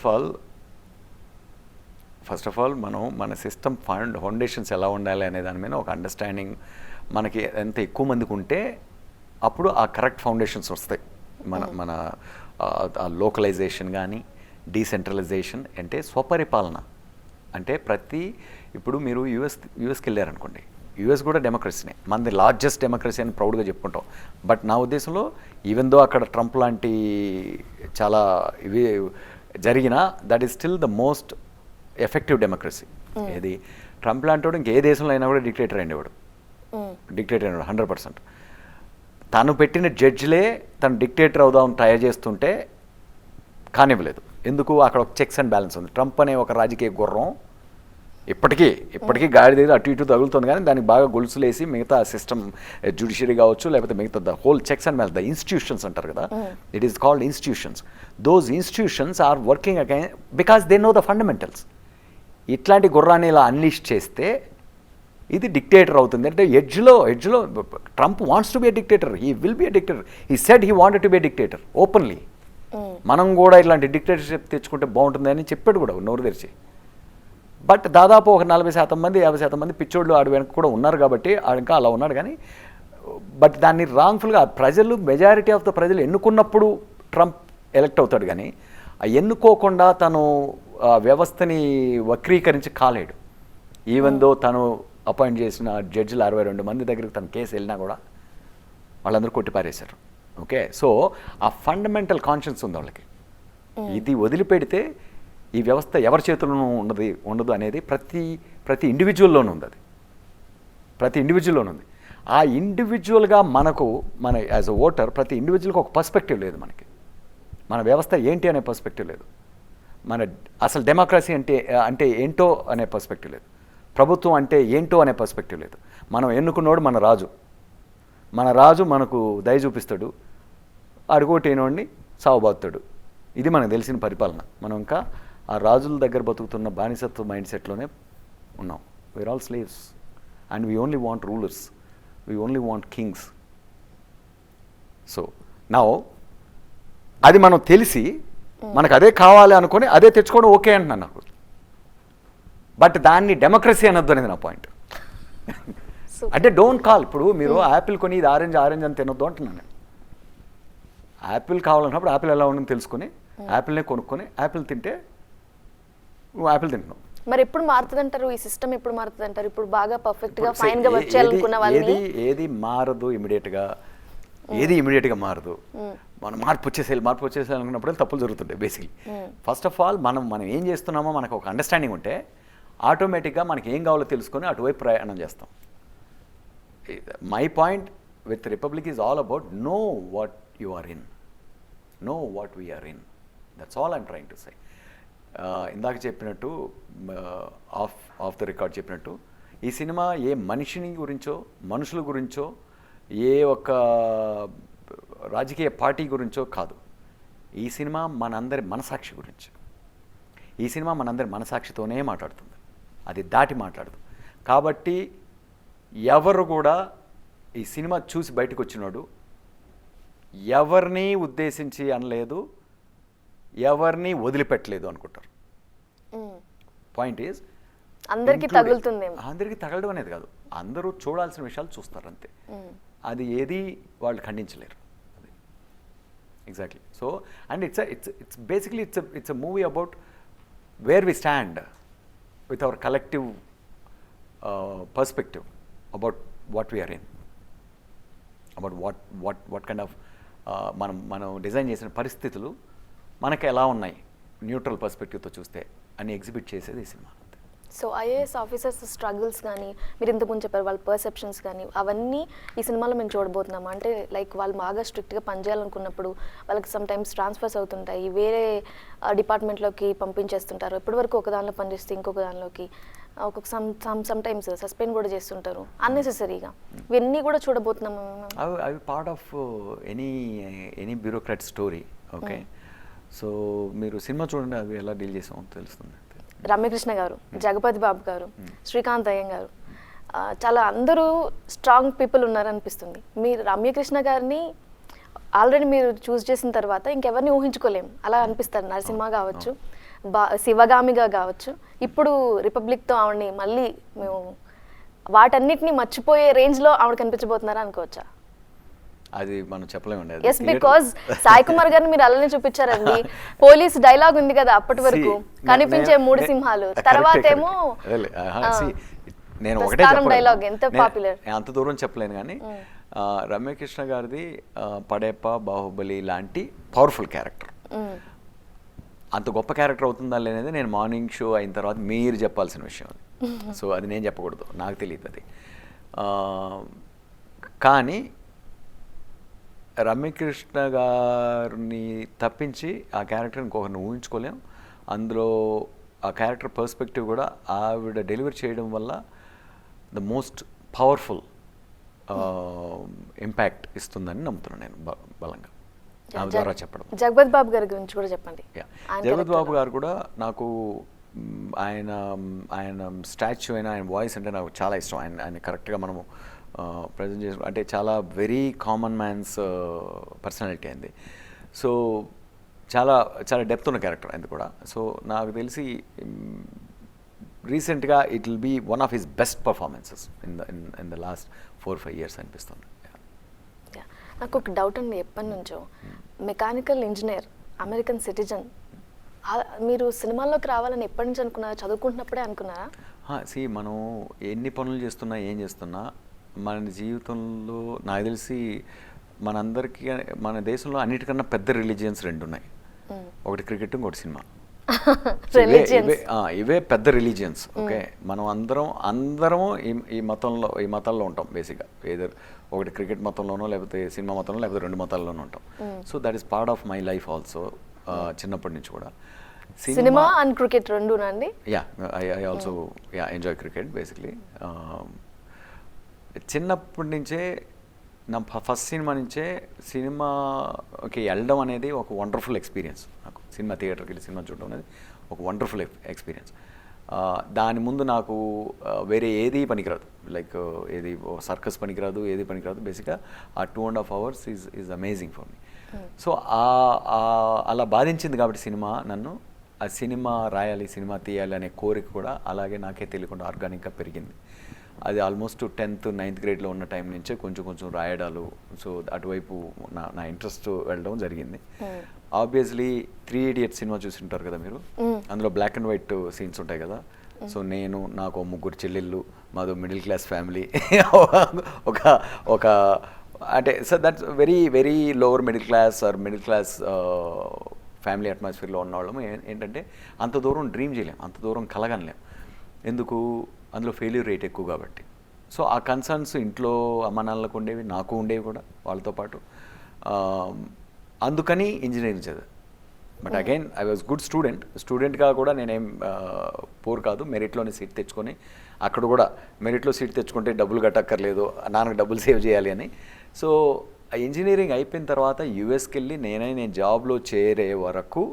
ఆఫ్ ఆల్ మనం మన సిస్టమ్ ఫౌండేషన్స్ ఎలా ఉండాలి అనే దాని మీద ఒక అండర్స్టాండింగ్ మనకి ఎంత ఎక్కువ మందికి ఉంటే అప్పుడు ఆ కరెక్ట్ ఫౌండేషన్స్ వస్తాయి. మన లోకలైజేషన్ కానీ, డీసెంట్రలైజేషన్ అంటే స్వపరిపాలన అంటే ఇప్పుడు మీరు యూఎస్కి వెళ్ళారనుకోండి, యూఎస్ కూడా డెమోక్రసీనే, మనది లార్జెస్ట్ డెమోక్రసీ అని ప్రౌడ్గా చెప్పుకుంటాం. బట్ నా ఉద్దేశంలో ఈవెన్ దో అక్కడ ట్రంప్ లాంటి చాలా ఇవి జరిగినా that is still the most effective democracy. ఏది ట్రంప్ లాంటి వాడు ఇంకే దేశంలో అయినా కూడా డిక్టేటర్ అయినవాడు 100%. తను పెట్టిన జడ్జిలే తను డిక్టేటర్ అవుదామని ట్రై చేస్తుంటే కానివ్వలేదు. ఎందుకు? అక్కడ ఒక చెక్స్ అండ్ బ్యాలెన్స్ ఉంది. ట్రంప్ అనే ఒక రాజకీయ గుర్రం ఇప్పటికీ గాడి దగ్గర అటు ఇటు తగులుతుంది, కానీ దానికి బాగా గొలుసులేసి మిగతా సిస్టమ్, జ్యుడిషియరీ కావచ్చు, లేకపోతే మిగతా the whole checks and balance, the institutions అంటారు కదా, it is called institutions. Those institutions are working again because they know the fundamentals. ఇట్లాంటి గుర్రాన్ని ఇలా అన్లీష్ చేస్తే ఇది డిక్టేటర్ అవుతుంది. అంటే ఎడ్జ్లో Trump wants to be a dictator, he will be a dictator, he said he wanted to be a dictator openly. మనం కూడా ఇట్లాంటి డిక్టేటర్షిప్ తెచ్చుకుంటే బాగుంటుంది అని చెప్పాడు కూడా నోరు తెరిచి. బట్ దాదాపు ఒక 40% మంది 50% మంది పిచ్చోళ్ళు ఆడు వెనక కూడా ఉన్నారు కాబట్టి ఆడు ఇంకా అలా ఉన్నాడు. కానీ బట్ దాన్ని రాంగ్ఫుల్గా మెజారిటీ ఆఫ్ ద ప్రజలు ఎన్నుకున్నప్పుడు ట్రంప్ ఎలక్ట్ అవుతాడు, కానీ ఆ ఎన్నుకోకుండా తను వ్యవస్థని వక్రీకరించి కాలేడు. ఈవెన్ దో తను అపాయింట్ చేసిన జడ్జిలు 62 మంది దగ్గరికి తన కేసు వెళ్ళినా కూడా వాళ్ళందరూ కొట్టిపారేశారు. ఓకే, సో ఆ ఫండమెంటల్ కాన్షియన్స్ ఉంది వాళ్ళకి. ఇది వదిలిపెడితే ఈ వ్యవస్థ ఎవరి చేతుల్లోనూ ఉండదు అనేది ప్రతి ఇండివిజువల్లోనూ ఉంది. అది ప్రతి ఇండివిజువల్లోనూ ఉంది. ఆ ఇండివిజువల్గా మన యాజ్ అ ఓటర్ ప్రతి ఇండివిజువల్కి ఒక పర్స్పెక్టివ్ లేదు. మన వ్యవస్థ ఏంటి అనే పర్స్పెక్టివ్ లేదు. అసలు డెమోక్రసీ అంటే ఏంటో అనే పర్స్పెక్టివ్ లేదు. ప్రభుత్వం అంటే ఏంటో అనే పర్స్పెక్టివ్ లేదు. మనం ఎన్నుకున్నోడు మన రాజు మనకు దయ చూపిస్తాడు, అడుగోటేనోడిని సావుబాతుతాడు. ఇది మనకు తెలిసిన పరిపాలన. మనం ఇంకా ఆ రాజుల దగ్గర బతుకుతున్న బానిసత్వ మైండ్ సెట్లోనే ఉన్నాం. We are all slaves and we only want rulers, we only want kings. So now అది మనం తెలిసి మనకు అదే కావాలి అనుకొని అదే తెచ్చుకోవడం ఓకే అంటున్నాను నాకు. బట్ దాన్ని డెమోక్రసీ అనొద్దు అనేది నా పాయింట్. అంటే డోంట్ కాల్, ఇప్పుడు మీరు యాపిల్ కొని ఇది ఆరెంజ్ అని తినొద్దు అంటున్నాను నేను. యాపిల్ కావాలన్నప్పుడు యాపిల్ ఎలా ఉందని తెలుసుకొని యాపిల్నే కొనుక్కొని యాపిల్ తింటే నువ్వు యాపిల్ తింటున్నావు. మరి ఎప్పుడు మారుతుంది అంటారు? ఈ సిస్టమ్ ఎప్పుడు మారుతుంది అంటారు? ఇప్పుడు బాగా పర్ఫెక్ట్ గా ఫైన్ గా వచ్చేయాలనుకున్న వాళ్ళని ఏది మారదు ఇమీడియట్గా మారదు. మనం మార్పు వచ్చేసేయాలి అనుకున్నప్పుడు తప్పులు జరుగుతుంటాయి బేసిక్లీ. ఫస్ట్ ఆఫ్ ఆల్ మనం ఏం చేస్తున్నామో మనకు ఒక అండర్స్టాండింగ్ ఉంటే ఆటోమేటిక్గా మనకి ఏం కావాలో తెలుసుకొని అటువైపు ప్రయాణం చేస్తాం. My point with republic is all about know what you are in, know what we are in. That's all I'm trying to say. ఇందాక చెప్పినట్టు ఆఫ్ ద రికార్డ్ చెప్పినట్టు ఈ సినిమా ఏ మనుషుల గురించో ఏ ఒక్క రాజకీయ పార్టీ గురించో కాదు. ఈ సినిమా మనందరి మనసాక్షి గురించి. ఈ సినిమా మనందరి మనసాక్షితోనే మాట్లాడుతుంది, అది దాటి మాట్లాడదు. కాబట్టి ఎవరు కూడా ఈ సినిమా చూసి బయటకు వచ్చినాడు ఎవరిని ఉద్దేశించి అనలేదు, ఎవరిని వదిలిపెట్టలేదు అనుకుంటారు. పాయింట్ ఈజ్ అందరికీ తగులుతుందేమో. అందరికీ తగలడం అనేది కాదు, అందరూ చూడాల్సిన విషయాలు చూస్తారు అంతే. అది ఏది వాళ్ళు ఖండించలేరు. Exactly. So and it's basically it's a movie about where we stand with our collective perspective about what we are in, about what kind of మనం డిజైన్ చేసిన పరిస్థితులు మనకు ఎలా ఉన్నాయి న్యూట్రల్ పర్స్పెక్టివ్తో చూస్తే అని ఎగ్జిబిట్ చేసేది ఈ cinema. So IAS officers struggles కానీ మీరు ఇంతకుముందు చెప్పారు వాళ్ళ పర్సెప్షన్స్ కానీ అవన్నీ ఈ సినిమాలో మేము చూడబోతున్నాము. అంటే లైక్ వాళ్ళు బాగా స్ట్రిక్ట్గా పనిచేయాలనుకున్నప్పుడు వాళ్ళకి సమ్ టైమ్స్ ట్రాన్స్ఫర్స్ అవుతుంటాయి, వేరే డిపార్ట్మెంట్లోకి పంపించేస్తుంటారు. ఇప్పటివరకు ఒక దానిలో పనిచేస్తే ఇంకొక దానిలోకి ఒక్కొక్క సమ్ టైమ్స్ సస్పెండ్ కూడా చేస్తుంటారు అన్నెసెసరీగా. ఇవన్నీ కూడా చూడబోతున్నాము. అవి part of any bureaucrat story. Okay, so మీరు సినిమా చూడండి, అవి ఎలా డీల్ చేసామో తెలుస్తుంది. రమ్యకృష్ణ గారు, జగపతి బాబు గారు, శ్రీకాంత్ అయ్యం గారు, చాలా అందరూ స్ట్రాంగ్ పీపుల్ ఉన్నారనిపిస్తుంది. మీరు రమ్యకృష్ణ గారిని ఆల్రెడీ మీరు చూస్ చేసిన తర్వాత ఇంకెవరిని ఊహించుకోలేము అలా అనిపిస్తారు. నరసింహ కావచ్చు, శివగామిగా కావచ్చు, ఇప్పుడు రిపబ్లిక్తో ఆవిడని మళ్ళీ మేము వాటన్నిటిని మర్చిపోయే రేంజ్లో ఆవిడ కనిపించబోతున్నారా అనుకోవచ్చా? అది మనం చెప్పలేమండి. ఎస్, బికాజ్ సాయి కుమార్ గారిని మీరు అలానే చూపించారండి. పోలీస్ డైలాగ్ ఉంది కదా అప్పటి వరకు, కనిపించే 3 సింహాలు, తర్వాత ఏమో నేను ఒకటే డైలాగ్ ఎంత పాపులర్. అంత దూరం చెప్పలేను కానీ రమ్యకృష్ణ గారిది పడేప, బాహుబలి లాంటి పవర్ఫుల్ క్యారెక్టర్. అంత గొప్ప క్యారెక్టర్ అవుతుందా లేనేది నేను మార్నింగ్ షో అయిన తర్వాత మీరు చెప్పాల్సిన విషయం అది. సో అది నేను చెప్పకూడదు, నాకు తెలియదు అది. కానీ రమ్యకృష్ణ గారిని తప్పించి ఆ క్యారెక్టర్ ఇంకొకరిని ఊహించుకోలేం. అందులో ఆ క్యారెక్టర్ పర్స్పెక్టివ్ కూడా ఆవిడ డెలివరీ చేయడం వల్ల ద మోస్ట్ పవర్ఫుల్ ఇంపాక్ట్ ఇస్తుందని నమ్ముతున్నాను నేను బలంగా ఆమె ద్వారా చెప్పడం. జగపతి బాబు గారి గురించి కూడా చెప్పండి. జగపతి బాబు గారు కూడా నాకు ఆయన స్టాచ్యూ అయినా ఆయన వాయిస్ అంటే నాకు చాలా ఇష్టం. ఆయన కరెక్ట్గా మనము ప్రజెంట్ చేసు అంటే చాలా వెరీ కామన్ మ్యాన్స్ పర్సనాలిటీ అయింది. సో చాలా చాలా డెప్త్ ఉన్న క్యారెక్టర్ అయింది కూడా. సో నాకు తెలిసి రీసెంట్గా it will be one of his best performances in the last 4-5 years అనిపిస్తుంది. నాకు ఒక డౌట్ అండి, ఎప్పటి నుంచో మెకానికల్ ఇంజనీర్, అమెరికన్ సిటిజన్, మీరు సినిమాల్లోకి రావాలని ఎప్పటి నుంచి అనుకున్నారా? చదువుకుంటున్నప్పుడే అనుకున్నారా? మనం ఎన్ని పనులు చేస్తున్నా ఏం చేస్తున్నా మన జీవితంలో నాకు తెలిసి మనందరికీ మన దేశంలో అన్నిటికన్నా పెద్ద రిలీజియన్స్ 2 ఉన్నాయి. ఒకటి క్రికెట్, ఇంకోటి సినిమా. ఇవే పెద్ద రిలీజియన్స్. ఓకే, మనం అందరము ఈ మతాల్లో ఉంటాం బేసిక్గా. ఏదో ఒకటి క్రికెట్ మతంలోనో లేకపోతే సినిమా మతంలో లేకపోతే 2 మతాల్లోనూ ఉంటాం. So that is part of my life also. చిన్నప్పటి నుంచి కూడా సినిమా అండ్ క్రికెట్ రెండునా అండి? I also enjoy cricket basically. చిన్నప్పటి నుంచే నా ఫస్ట్ సినిమా నుంచే సినిమాకి వెళ్ళడం అనేది ఒక వండర్ఫుల్ ఎక్స్పీరియన్స్ నాకు. సినిమా థియేటర్కి వెళ్ళి సినిమా చూడడం అనేది ఒక వండర్ఫుల్ ఎక్స్పీరియన్స్. దాని ముందు నాకు వేరే ఏది పనికిరాదు, లైక్ ఏది సర్కస్ పనికిరాదు, ఏది పనికిరాదు. బేసిక్గా ఆ 2.5 hours is amazing for me. So అలా బాధించింది కాబట్టి సినిమా నన్ను, ఆ సినిమా రాయాలి, సినిమా తీయాలి అనే కోరిక కూడా అలాగే నాకే తెలియకుండా ఆర్గానిక్గా పెరిగింది. అది ఆల్మోస్ట్ 10th 9th grade ఉన్న టైం నుంచే కొంచెం రాయడాలు, సో అటువైపు నా ఇంట్రెస్ట్ వెళ్ళడం జరిగింది. ఆబ్వియస్లీ 3 Idiots సినిమా చూసి ఉంటారు కదా మీరు. అందులో బ్లాక్ అండ్ వైట్ సీన్స్ ఉంటాయి కదా. సో నాకు 3 చెల్లెళ్ళు, మాది మిడిల్ క్లాస్ ఫ్యామిలీ. ఒక అంటే so that's very very lower middle class family అట్మాస్ఫియర్లో ఉన్నవాళ్ళము. ఏంటంటే అంత దూరం డ్రీమ్ చేయలేం, అంత దూరం కలగనలేం. ఎందుకు? అందులో ఫెయిల్యూర్ రేట్ ఎక్కువ కాబట్టి. సో ఆ కన్సర్న్స్ ఇంట్లో అమ్మ నాన్నలకు ఉండేవి, నాకు ఉండేవి కూడా వాళ్ళతో పాటు. అందుకని ఇంజనీరింగ్ చదివా. But again I was good స్టూడెంట్గా కూడా నేనేం పూర్ కాదు. మెరిట్లోనే సీట్ తెచ్చుకొని, అక్కడ కూడా మెరిట్లో సీట్ తెచ్చుకుంటే డబ్బులు కట్టక్కర్లేదు, నాన్నకు డబ్బులు సేవ్ చేయాలి అని. సో ఆ ఇంజనీరింగ్ అయిపోయిన తర్వాత యూఎస్కి వెళ్ళి నేను జాబ్లో చేరే వరకు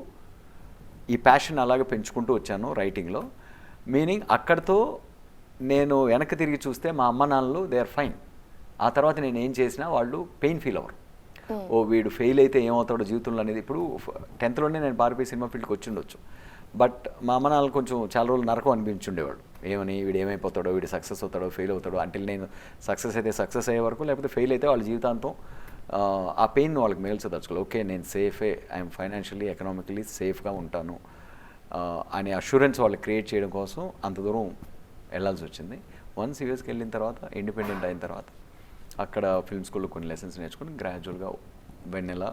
ఈ ప్యాషన్ అలాగే పెంచుకుంటూ వచ్చాను రైటింగ్లో. మీనింగ్ అక్కడితో నేను వెనక్కి తిరిగి చూస్తే మా అమ్మ నాన్నలు దే ఆర్ ఫైన్. ఆ తర్వాత నేను ఏం చేసినా వాళ్ళు పెయిన్ ఫీల్ అవ్వరు. ఓ వీడు ఫెయిల్ అయితే ఏమవుతాడో జీవితంలో అనేది. ఇప్పుడు 10th నేను పారిపోయి సినిమా ఫీల్డ్కి వచ్చి ఉండొచ్చు, బట్ మా అమ్మ నాన్నలు కొంచెం చాలా రోజులు నరకం అనిపించుండేవాడు. ఏమని వీడు ఏమైపోతాడో, వీడు సక్సెస్ అవుతాడో ఫెయిల్ అవుతాడో, అంటే నేను సక్సెస్ అయితే సక్సెస్ అయ్యే వరకు, లేకపోతే ఫెయిల్ అయితే వాళ్ళ జీవితాంతం ఆ పెయిన్ వాళ్ళకి మేల్చదలుచుకోవాలి. ఓకే నేను సేఫే, ఐఎమ్ ఫైనాన్షియలీ ఎకనామికలీ సేఫ్గా ఉంటాను అనే అష్యూరెన్స్ వాళ్ళు క్రియేట్ చేయడం కోసం అంత దూరం వెళ్ళాల్సి వచ్చింది. వన్స్ యూఎస్కి వెళ్ళిన తర్వాత, ఇండిపెండెంట్ అయిన తర్వాత అక్కడ ఫిల్మ్ స్కూల్లో కొన్ని లెసన్స్ నేర్చుకుని గ్రాడ్యువల్గా వెన్నెల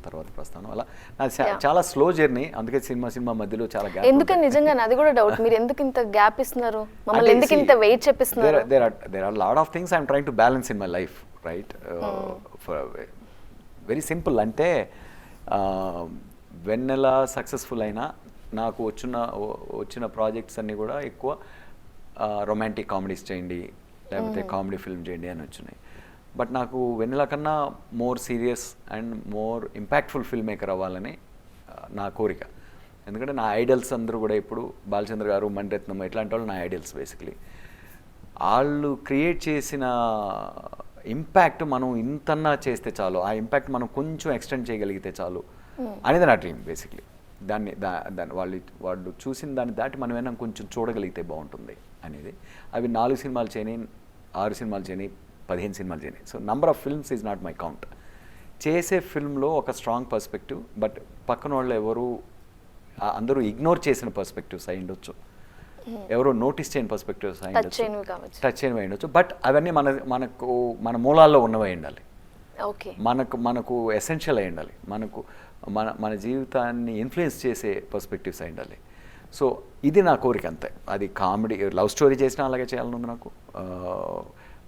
తర్వాత ప్రస్థానం, అలా నాది చాలా స్లో జర్నీ. అందుకే సినిమా మధ్యలో చాలా గ్యాప్. ఎందుకని నిజంగా అది కూడా డౌట్, మీరు ఎందుకు ఇంత గ్యాప్ ఇస్తున్నారు, మమ్మల్ని ఎందుకు ఇంత వెయిట్ చెప్పిస్తున్నారు? There are lot of things I'm trying to balance in my life, right? Very simple. అంటే వెన్నెల సక్సెస్ఫుల్ అయినా నాకు వచ్చిన ప్రాజెక్ట్స్ అన్నీ కూడా ఎక్కువ రొమాంటిక్ కామెడీస్ చేయండి, లేకపోతే కామెడీ ఫిల్మ్ చేయండి అని వచ్చినాయి. బట్ నాకు వెన్నెల కన్నా more serious and more impactful film maker అవ్వాలని నా కోరిక. ఎందుకంటే నా ఐడల్స్ అందరూ కూడా ఇప్పుడు బాలచంద్ర గారు, మణిరత్నం ఇట్లాంటి వాళ్ళు నా ఐడల్స్. బేసిక్లీ వాళ్ళు క్రియేట్ చేసిన ఇంపాక్ట్ మనం ఇంతన్నా చేస్తే చాలు, ఆ ఇంపాక్ట్ మనం కొంచెం ఎక్స్టెండ్ చేయగలిగితే చాలు అనేది నా డ్రీమ్. బేసిక్లీ దాన్ని వాళ్ళు చూసిన దాన్ని దాటి మనం ఏమైనా కొంచెం చూడగలిగితే బాగుంటుంది అనేది. అవి 4 సినిమాలు చేయని, 6 సినిమాలు చేయని, 15 సినిమాలు చేయని. So number of films is not my count. చేసే ఫిల్మ్లో ఒక స్ట్రాంగ్ పర్స్పెక్టివ్, బట్ పక్కన వాళ్ళు ఎవరు అందరూ ఇగ్నోర్ చేసిన పర్స్పెక్టివ్స్ అయి ఉండొచ్చు, ఎవరో నోటీస్ చేయని పర్స్పెక్టివ్స్ అయి ఉండొచ్చు, టచ్ చేయనివి అయి ఉండొచ్చు. బట్ అవన్నీ మన మూలాల్లో ఉన్నవి అయి ఉండాలి, మనకు ఎసెన్షియల్ అయి ఉండాలి, మన జీవితాన్ని ఇన్ఫ్లుయెన్స్ చేసే పర్స్పెక్టివ్స్ అయి ఉండాలి. సో ఇది నా కోరిక అంతే. అది కామెడీ లవ్ స్టోరీ చేసినా అలాగే చేయాలని ఉంది నాకు,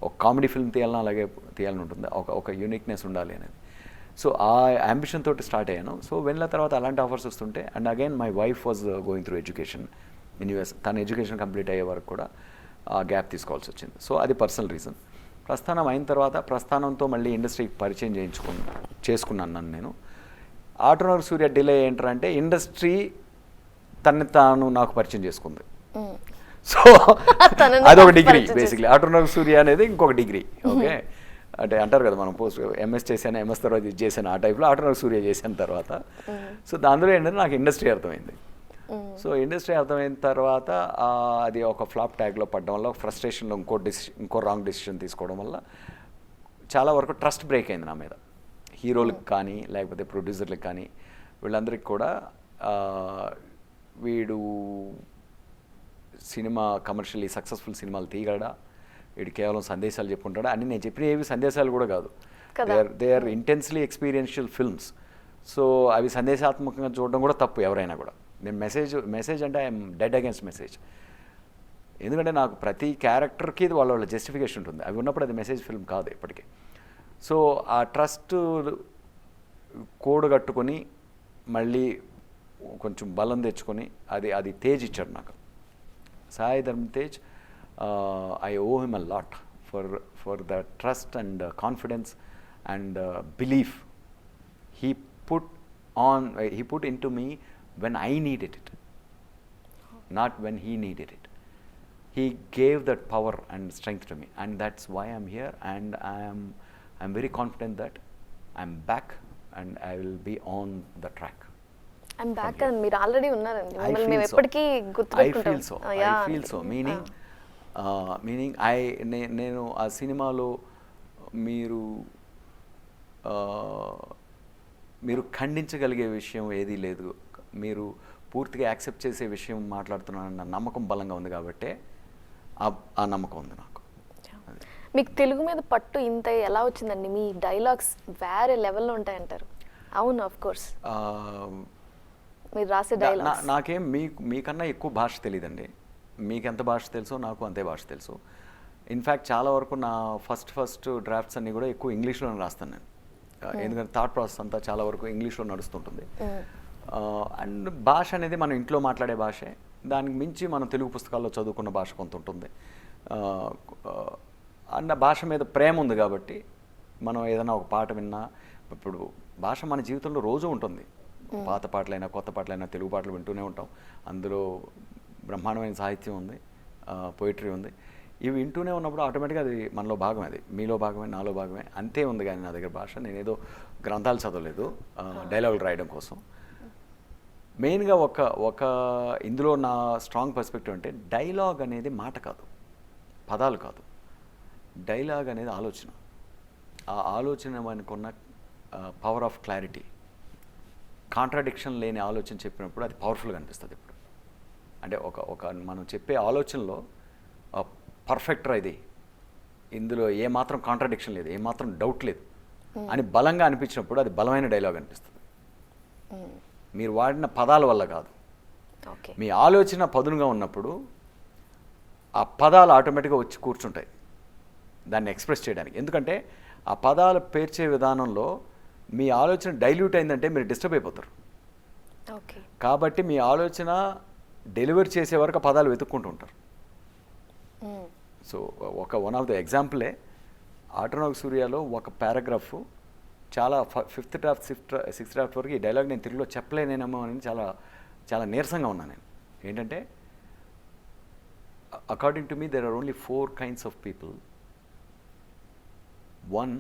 ఒక కామెడీ ఫిల్మ్ తీయాలన్నా అలాగే తీయాలని ఉంటుంది, ఒక యూనిక్నెస్ ఉండాలి అనేది. సో ఆ అంబిషన్ తోటి స్టార్ట్ అయ్యాను. సో వెళ్ళిన తర్వాత అలాంటి ఆఫర్స్ వస్తుంటే, and again my wife was going through education in US. తన ఎడ్యుకేషన్ కంప్లీట్ అయ్యే వరకు కూడా ఆ గ్యాప్ తీసుకోవాల్సి వచ్చింది. సో అది పర్సనల్ రీజన్. ప్రస్థానం అయిన తర్వాత ప్రస్థానంతో మళ్ళీ ఇండస్ట్రీకి పరిచయం చేసుకున్నాను నన్ను నేను. ఆటోనగర్ సూర్య డిలే ఏంటంటే ఇండస్ట్రీ తనని తాను నాకు పరిచయం చేసుకుంది. సో అదొక డిగ్రీ. బేసిక్లీ ఆటోనగర్ సూర్య అనేది ఇంకొక డిగ్రీ. ఓకే, అంటే అంటారు కదా మనం పోస్ట్ ఎంఎస్ చేశాను, ఎంఎస్ తర్వాత ఇది చేశాను, ఆ టైప్లో ఆటోనగర్ సూర్య చేసిన తర్వాత. సో దానిలో ఏంటంటే నాకు ఇండస్ట్రీ అర్థమైంది. సో ఇండస్ట్రీ అర్థమైన తర్వాత అది ఒక ఫ్లాప్ ట్యాగ్లో పడడం వల్ల, ఫ్రస్ట్రేషన్లో ఇంకో రాంగ్ డెసిషన్ తీసుకోవడం వల్ల చాలా వరకు ట్రస్ట్ బ్రేక్ అయింది నా మీద. హీరోలకు కానీ లేకపోతే ప్రొడ్యూసర్లకు కానీ వీళ్ళందరికీ కూడా వీడు సినిమా కమర్షియల్లీ సక్సెస్ఫుల్ సినిమాలు తీయగలడా, వీడు కేవలం సందేశాలు చెప్పుకుంటాడా అని. నేను చెప్పిన ఏవి సందేశాలు కూడా కాదు, they are intensely experiential films. So అవి సందేశాత్మకంగా చూడడం కూడా తప్పు ఎవరైనా కూడా. నేను మెసేజ్ అంటే ఐఎమ్ డెడ్ అగేన్స్ట్ మెసేజ్. ఎందుకంటే నాకు ప్రతి క్యారెక్టర్కి వాళ్ళ జస్టిఫికేషన్ ఉంటుంది. అవి ఉన్నప్పుడు అది మెసేజ్ ఫిల్మ్ కాదు ఇప్పటికీ. సో ఆ ట్రస్ట్ కూడగట్టుకొని మళ్ళీ కొంచెం బలం తెచ్చుకొని అది తేజ్ ఇచ్చాడు నాకు, Sai Dharam Tej. I owe him a lot for the trust and confidence and belief he put into me when I needed it, not when he needed it. He gave that power and strength to me, and that's why I'm here, and I'm very confident that I'm back and I will be on the track. I'm back and మీరు already ఉన్నారండి, మిమ్మల్ని మేము ఎప్పటికీ గుర్తుపెట్టుకుంటాం. I feel so meaning నేను ఆ సినిమాలో మీరు ఖండించగలిగే విషయం ఏదీ లేదు, మీరు పూర్తిగా యాక్సెప్ట్ చేసే విషయం మాట్లాడుతున్నానన్న నమ్మకం బలంగా ఉంది కాబట్టి ఆ నమ్మకం ఉంది నాకు. మీకు తెలుగు మీద పట్టు ఇంత ఎలా వచ్చిందండి? మీ డైలాగ్స్ వేరే లెవెల్లో ఉంటాయంటారు. అవును, ఆఫ్ కోర్స్ మీరు రాసే డైలాగ్స్. నాకేం మీకన్నా ఎక్కువ భాష తెలియదండి. మీకు ఎంత భాష తెలుసో నాకు అంతే భాష తెలుసు. ఇన్ఫ్యాక్ట్ చాలా వరకు నా ఫస్ట్ డ్రాఫ్ట్స్ అన్నీ కూడా ఎక్కువ ఇంగ్లీష్లోనే రాస్తాను నేను. ఎందుకంటే థాట్ ప్రాసెస్ అంతా చాలా వరకు ఇంగ్లీష్లో నడుస్తుంటుంది. అండ్ భాష అనేది మనం ఇంట్లో మాట్లాడే భాషే, దానికి మించి మనం తెలుగు పుస్తకాల్లో చదువుకున్న భాష కొంత ఉంటుంది. అండ్ భాష మీద ప్రేమ ఉంది కాబట్టి మనం ఏదైనా ఒక పాట విన్నా, ఇప్పుడు భాష మన జీవితంలో రోజు ఉంటుంది. పాత పాటలైనా కొత్త పాటలైనా తెలుగు పాటలు వింటూనే ఉంటాం. అందులో బ్రహ్మాండమైన సాహిత్యం ఉంది, పోయిటరీ ఉంది. ఇవి వింటూనే ఉన్నప్పుడు ఆటోమేటిక్గా అది మనలో భాగం, అది మీలో భాగమే, నాలో భాగమే, అంతే ఉంది. కానీ నా దగ్గర భాష, నేనేదో గ్రంథాలు చదవలేదు డైలాగులు రాయడం కోసం. మెయిన్గా ఒక ఇందులో నా స్ట్రాంగ్ పర్స్పెక్టివ్ అంటే డైలాగ్ అనేది మాట కాదు, పదాలు కాదు. డైలాగ్ అనేది ఆలోచన. ఆ ఆలోచన మనకున్న పవర్ ఆఫ్ క్లారిటీ, కాంట్రాడిక్షన్ లేని ఆలోచన చెప్పినప్పుడు అది పవర్ఫుల్గా అనిపిస్తుంది. ఇప్పుడు అంటే ఒక మనం చెప్పే ఆలోచనలో పర్ఫెక్ట్ ఇది, ఇందులో ఏమాత్రం కాంట్రాడిక్షన్ లేదు, ఏమాత్రం డౌట్ లేదు అని బలంగా అనిపించినప్పుడు అది బలమైన డైలాగ్ అనిపిస్తుంది. మీరు వాడిన పదాల వల్ల కాదు, ఓకే, మీ ఆలోచన పదునుగా ఉన్నప్పుడు ఆ పదాలు ఆటోమేటిక్గా వచ్చి కూర్చుంటాయి దాన్ని ఎక్స్ప్రెస్ చేయడానికి. ఎందుకంటే ఆ పదాలు పేర్చే విధానంలో మీ ఆలోచన డైల్యూట్ అయిందంటే మీరు డిస్టర్బ్ అయిపోతారు. ఓకే, కాబట్టి మీ ఆలోచన డెలివర్ చేసే వరకు ఆ పదాలు వెతుక్కుంటూ ఉంటారు. సో వన్ ఆఫ్ ద ఎగ్జాంపులే ఆటోనాగ్ సూర్యాలో ఒక పారాగ్రాఫ్ చాలా ఫిఫ్త్ డ్రాఫ్ట్ సిక్స్త్ డ్రాఫ్ట్ వరకు ఈ డైలాగ్ నేను తెలుగులో చెప్పలేనేమో అని చాలా నీరసంగా ఉన్నాను నేను. ఏంటంటే according to me there are only 4 kinds of people. One,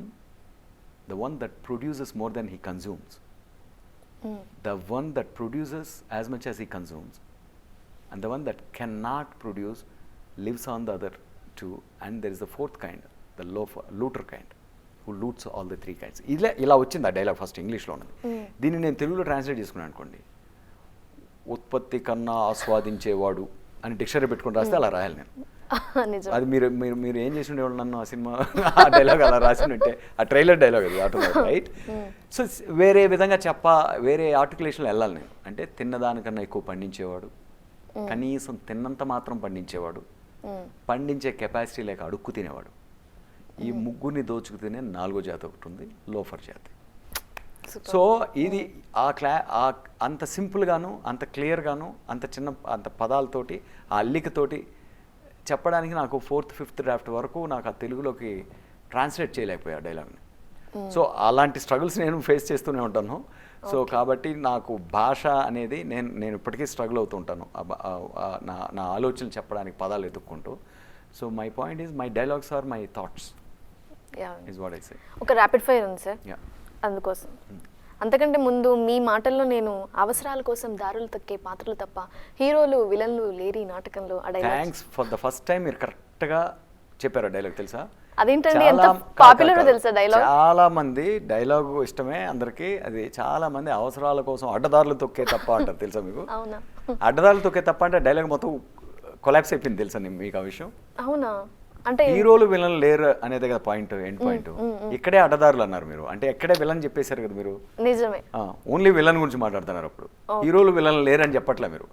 the one that produces more than he consumes. The one that produces as much as he consumes. And the one that cannot produce lives on the other two. And there is the 4th kind, the looter kind, who loots all the 3 kinds. ఇలా వచ్చింది ఆ dialogue first ఇంగ్లీష్లో ఉన్నది. దీన్ని నేను తెలుగులో translate చేసుకున్నాను అనుకోండి, ఉత్పత్తి కన్నా ఆస్వాదించేవాడు అని డిక్షనరీ పెట్టుకుని రాస్తే అలా రాయాలి నేను. నిజం. అది మీరు ఏం చేసి ఉండేవాళ్ళు నన్ను ఆ సినిమా ఆ డైలాగ్ అలా రాసినట్టే, ఆ ట్రైలర్ డైలాగ్ అది ఆటోమేటిక్, రైట్? సో వేరే విధంగా వేరే ఆర్టికులేషన్లో వెళ్ళాలి నేను. అంటే తిన్నదానికన్నా ఎక్కువ పండించేవాడు, కనీసం తిన్నంత మాత్రం పండించేవాడు, పండించే కెపాసిటీ లేక అడుక్కు తినేవాడు, ఈ ముగ్గురిని దోచుకు తినే 4వ జాతి ఒకటి ఉంది, లోఫర్ జాతి. సో ఇది అంత సింపుల్గాను, అంత క్లియర్గాను, అంత పదాలతోటి, ఆ అల్లికతోటి చెప్పడానికి నాకు 4th 5th డ్రాఫ్ట్ వరకు నాకు ఆ తెలుగులోకి ట్రాన్స్లేట్ చేయలేకపోయా డైలాగ్ని. సో అలాంటి స్ట్రగుల్స్ నేను ఫేస్ చేస్తూనే ఉంటాను. సో కాబట్టి నాకు భాష అనేది నేను ఇప్పటికీ స్ట్రగుల్ అవుతూ ఉంటాను నా ఆలోచనలు చెప్పడానికి పదాలు వెతుక్కుంటూ. So my point is my dialogues are my thoughts is what I say. ఒక ర్యాపిడ్ ఫైర్ ఉంది సార్, అందుకోసం. అంతకంటే ముందు మీ మాటల్లో నేను అవసరాల కోసం దారులు తక్కే పాత్రలు తప్ప హీరోలు విలన్లు లేరి నాటకంలో ఆ dialogue. Thanks for the first time మీరు కరెక్ట్గా చెప్పారు డైలాగ్. తెలుసా అదేంటండి, ఎంత పాపులర్ తెలుసా డైలాగ్? చాలా మంది డైలాగ్ ఇష్టమే అందరికి. అది చాలా మంది అవసరాల కోసం అడ్డదారులు తొక్కే తప్ప అంటారు, తెలుసా మీకు? అవునా? అడ్డదారులు తొక్కే తప్ప అంటే డైలాగ్ మొత్తం కొలాప్స్ అయిపోయింది, తెలుసా మీకు ఆ విషయం? అవునా? అంటే హీరోలు విలన్ లేరు అనేది కదా పాయింట్, ఎండ్ పాయింట్. ఇక్కడే అడ్డదారులు అన్నారు మీరు, అంటే ఎక్కడే విలన్ చెప్పేశారు కదా మీరు. నిజమే, ఓన్లీ విలన్ గురించి మాట్లాడుతున్నారు. అప్పుడు హీరోలు విలన్ లేరు అని చెప్పట్లే మీరు,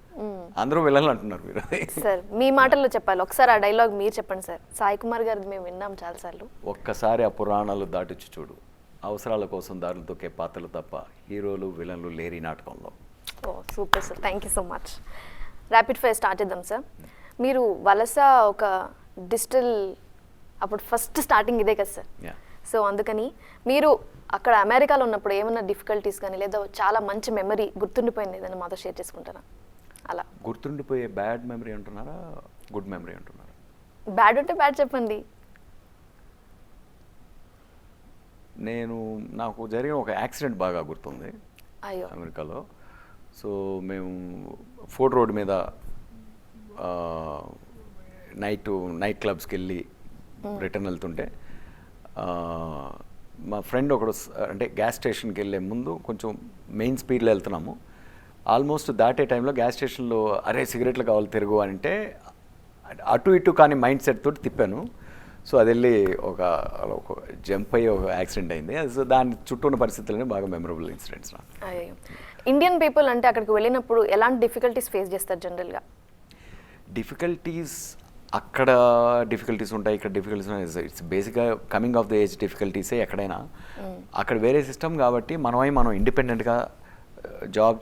అందరూ విలన్లు అంటున్నారు మీరు. సార్ మీ మాటల్లో చెప్పాలి, ఒకసారి ఆ డైలాగ్ మీరు చెప్పండి సార్. సాయి కుమార్ గారిది మేము విన్నాం చాలాసార్లు. ఒక్కసారి ఆ పురాణాలు దాటిచ్చి చూడు, అవసరాల కోసం దారులు తొక్కే పాత్రలు తప్ప హీరోలు విలన్లు లేరు ఈ నాటకంలో. ఓ super sir, thank you so much. Rapid fire start చేద్దాం సార్. మీరు వలస ఒక డిజిటల్ అప్పుడు ఫస్ట్ స్టార్టింగ్ ఇదే కదా సార్. సో అందుకని మీరు అక్కడ అమెరికాలో ఉన్నప్పుడు ఏమన్నా డిఫికల్టీస్ కానీ లేదా చాలా మంచి మెమరీ గుర్తుండిపోయింది ఏదైనా మాతో షేర్ చేసుకుంటారా? అలా గుర్తుండిపోయే బ్యాడ్ మెమరీ అంటున్నారా, గుడ్ మెమరీ అంటున్నారా? బ్యాడ్ ఉంటే బ్యాడ్ చెప్పండి. నాకు జరిగిన ఒక యాక్సిడెంట్ బాగా గుర్తుంది. అయ్యో. అమెరికాలో. సో మేము ఫోర్ట్ రోడ్ మీద నైట్ క్లబ్స్కి వెళ్ళి రిటర్న్ వెళ్తుంటే మా ఫ్రెండ్ ఒకడు, అంటే గ్యాస్ స్టేషన్కి వెళ్ళే ముందు కొంచెం మెయిన్ స్పీడ్లో వెళ్తున్నాము, ఆల్మోస్ట్ దాటే టైంలో గ్యాస్ స్టేషన్లో అరే సిగరెట్లు కావాలి తిరుగు అంటే అటు ఇటు కానీ మైండ్ సెట్ తోటి తిప్పాను. సో అది వెళ్ళి ఒక జంప్ అయ్యి ఒక యాక్సిడెంట్ అయింది. సో దాని చుట్టూ ఉన్న పరిస్థితులనే బాగా మెమరబుల్ ఇన్సిడెంట్స్. అయ్యో. ఇండియన్ పీపుల్ అంటే అక్కడికి వెళ్ళినప్పుడు ఎలాంటి డిఫికల్టీస్ ఫేస్ చేస్తారు జనరల్గా? డిఫికల్టీస్ అక్కడ డిఫికల్టీస్ ఉంటాయి, ఇక్కడ డిఫికల్టీస్ ఉంటాయి. ఇట్స్ బేసిక్గా కమింగ్ ఆఫ్ ద ఏజ్ డిఫికల్టీసే ఎక్కడైనా. అక్కడ వేరే సిస్టమ్ కాబట్టి మనం ఇండిపెండెంట్గా జాబ్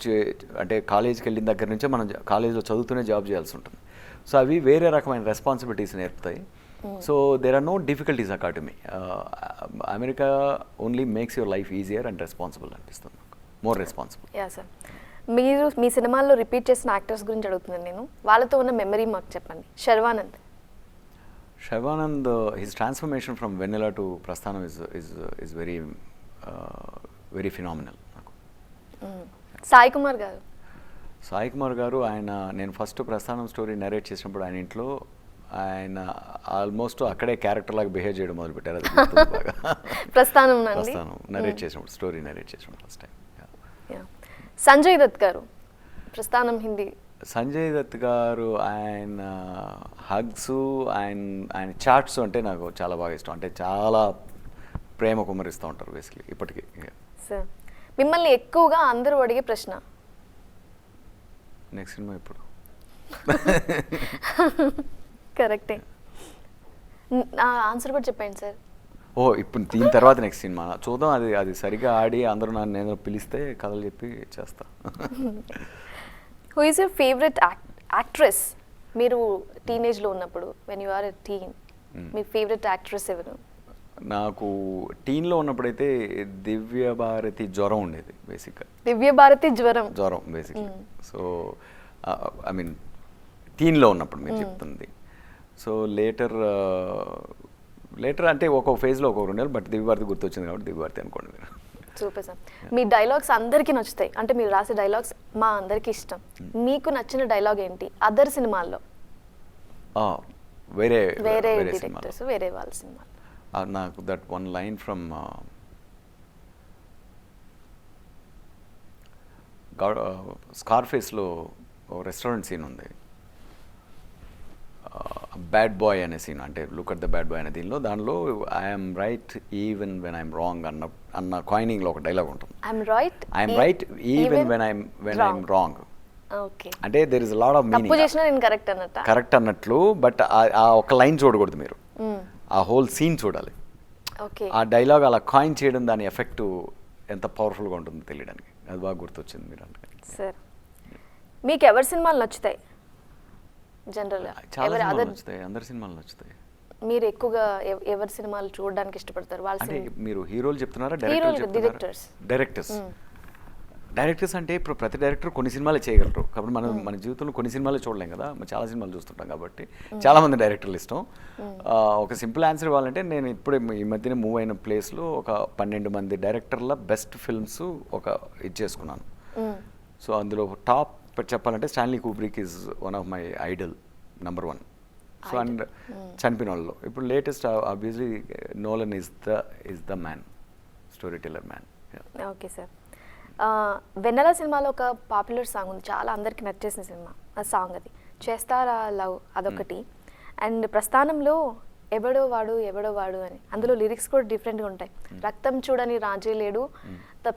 అంటే కాలేజ్కి వెళ్ళిన దగ్గర నుంచే మనం కాలేజ్లో చదువుతూనే జాబ్ చేయాల్సి ఉంటుంది. సో అవి వేరే రకమైన రెస్పాన్సిబిలిటీస్ నేర్పుతాయి. So there are no difficulties academy. America only makes your life easier and responsible అనిపిస్తుంది, మోర్ రెస్పాన్సిబుల్. Yeah sir. మీరు మీ సినిమాల్లో రిపీట్ చేసిన యాక్టర్స్ గురించి అడుగుతున్నాను నేను, వాళ్ళతో ఉన్న మెమరీ మాకు చెప్పండి. Sharwanand Shivanand, his transformation from Vanilla to Prasthanam is very phenomenal. Sai Kumar గారు సాయి కుమార్ గారు ఆయన నేను ఫస్ట్ ప్రస్థానం స్టోరీ నరేట్ చేసినప్పుడు ఆయన ఇంట్లో ఆయన ఆల్మోస్ట్ అక్కడే క్యారెక్టర్ లాగా బిహేవ్ చేయడం మొదలుపెట్టారు. అది గుర్తుంది బాగా. ప్రస్థానం నుండి ప్రస్థానం నరేట్ చేసినప్పుడు స్టోరీ నరేట్ చేసినప్పుడు first time. Yeah. Sanjay Dutt గారు ప్రస్థానం హిందీ సంజయ్ దత్ గారు ఆయన హగ్స్ ఆయన చాట్స్ అంటే నాకు చాలా బాగా ఇష్టం. అంటే చాలా ప్రేమ కుమ్మరిస్తూ ఉంటారు బేసిక్లీ ఇప్పటికీ. సార్ మిమ్మల్ని ఎక్కువగా అందరూ అడిగే ప్రశ్న నెక్స్ట్ సినిమా ఎప్పుడు? కరెక్టే. ఆన్సర్ కూడా చెప్పండి సార్. ఓ ఇప్పుడు దీని తర్వాత నెక్స్ట్ సినిమా చూద్దాం. అది సరిగా ఆడి అందరూ నన్ను నేను పిలిస్తే కథలు చెప్పి చేస్తా. Who is your favourite actress? మీరు టీనేజ్లో ఉన్నప్పుడు when you are a teen మీ ఫేవరెట్ యాక్ట్రెస్ ఎవరు? నాకు టీన్లో ఉన్నప్పుడైతే దివ్య భారతి జ్వరం ఉండేది బేసిక్గా. దివ్య భారతి జ్వరం బేసిక్లీ. సో ఐ మీన్ టీన్లో ఉన్నప్పుడు మీరు చెప్తుంది. సో లేటర్ అంటే ఒక్కొక్క ఫేజ్లో ఒక్కొక్క ఉండేది. బట్ దివ్య భారతి గుర్తొచ్చింది కాబట్టి దివ్య భారతి అనుకోండి మీరు. Super sir. మీ డైలాగ్స్ అందరికీ నచ్చుతాయి, అంటే మీరు రాసే డైలాగ్స్ మా అందరికీ ఇష్టం. మీకు నచ్చిన డైలాగ్ ఏంటి అదర్ సినిమాల్లో? వేరే డైరెక్టర్స్ వేరే వాళ్ళ సినిమా. నాకు దట్ వన్ లైన్ ఫ్రమ్ స్కార్ఫేస్లో రెస్టారెంట్ సీన్ ఉంది. బ్యాడ్ బాయ్ అనే సీన్, అంటే look at the bad boy అనే దీనిలో దానిలో I'm right even when I'm wrong అన్న కాయినింగ్లో ఒక డైలాగ్ ఉంటుంది. I'm right even when I'm wrong. అంటే there is lot of meaning. Correct అన్నట్లు. బట్ ఆ ఒక లైన్ చూడకూడదు మీరు, ఆ హోల్ సీన్ చూడాలి. ఆ డైలాగ్ అలా కాయిన్ చేయడం దాని ఎఫెక్ట్ ఎంత పవర్ఫుల్గా ఉంటుందో తెలియడానికి అది బాగా గుర్తొచ్చింది మీరు అంటే. సార్ మీకు ఎవరి సినిమాలు నచ్చుతాయి? జనరల్గా చాలా సినిమాలు నచ్చుతాయి, అందరి సినిమాలు నచ్చుతాయి. మీరు ఎక్కువగా ఎవరి సినిమాలు చూడడానికి ఇష్టపడతారు? అంటే మీరు హీరోలు చెప్తున్నారా డైరెక్టర్స్ అంటే ఇప్పుడు ప్రతి డైరెక్టర్ కొన్ని సినిమాలే చేయగలరు. కాబట్టి మన జీవితంలో కొన్ని సినిమాలే చూడలేం కదా, చాలా సినిమాలు చూస్తుంటాం. కాబట్టి చాలా మంది డైరెక్టర్లు ఇష్టం. ఒక సింపుల్ ఆన్సర్ ఇవ్వాలంటే నేను ఇప్పుడే ఈ మధ్యన మూవ్ అయిన ప్లేస్లో ఒక 12 మంది డైరెక్టర్ల బెస్ట్ ఫిల్మ్స్ ఇది చేసుకున్నాను. సో అందులో టాప్ చెప్పాలంటే Stanley Kubrick is one of my idol, number 1. So and చనిపోయిన వాళ్ళలో ఇప్పుడు latest obviously Nolan is the man, story teller man. Okay sir. Vennela సినిమాలో ఒక పాపులర్ సాంగ్ ఉంది, చాలా అందరికి నచ్చేసిన సినిమా ఆ సాంగ్, అది చేస్తారా లవ్ అదొకటి. అండ్ ప్రస్థానంలో ఎవడో వాడు అని, అందులో లిరిక్స్ కూడా డిఫరెంట్గా ఉంటాయి. రక్తం చూడని రాజే లేడు,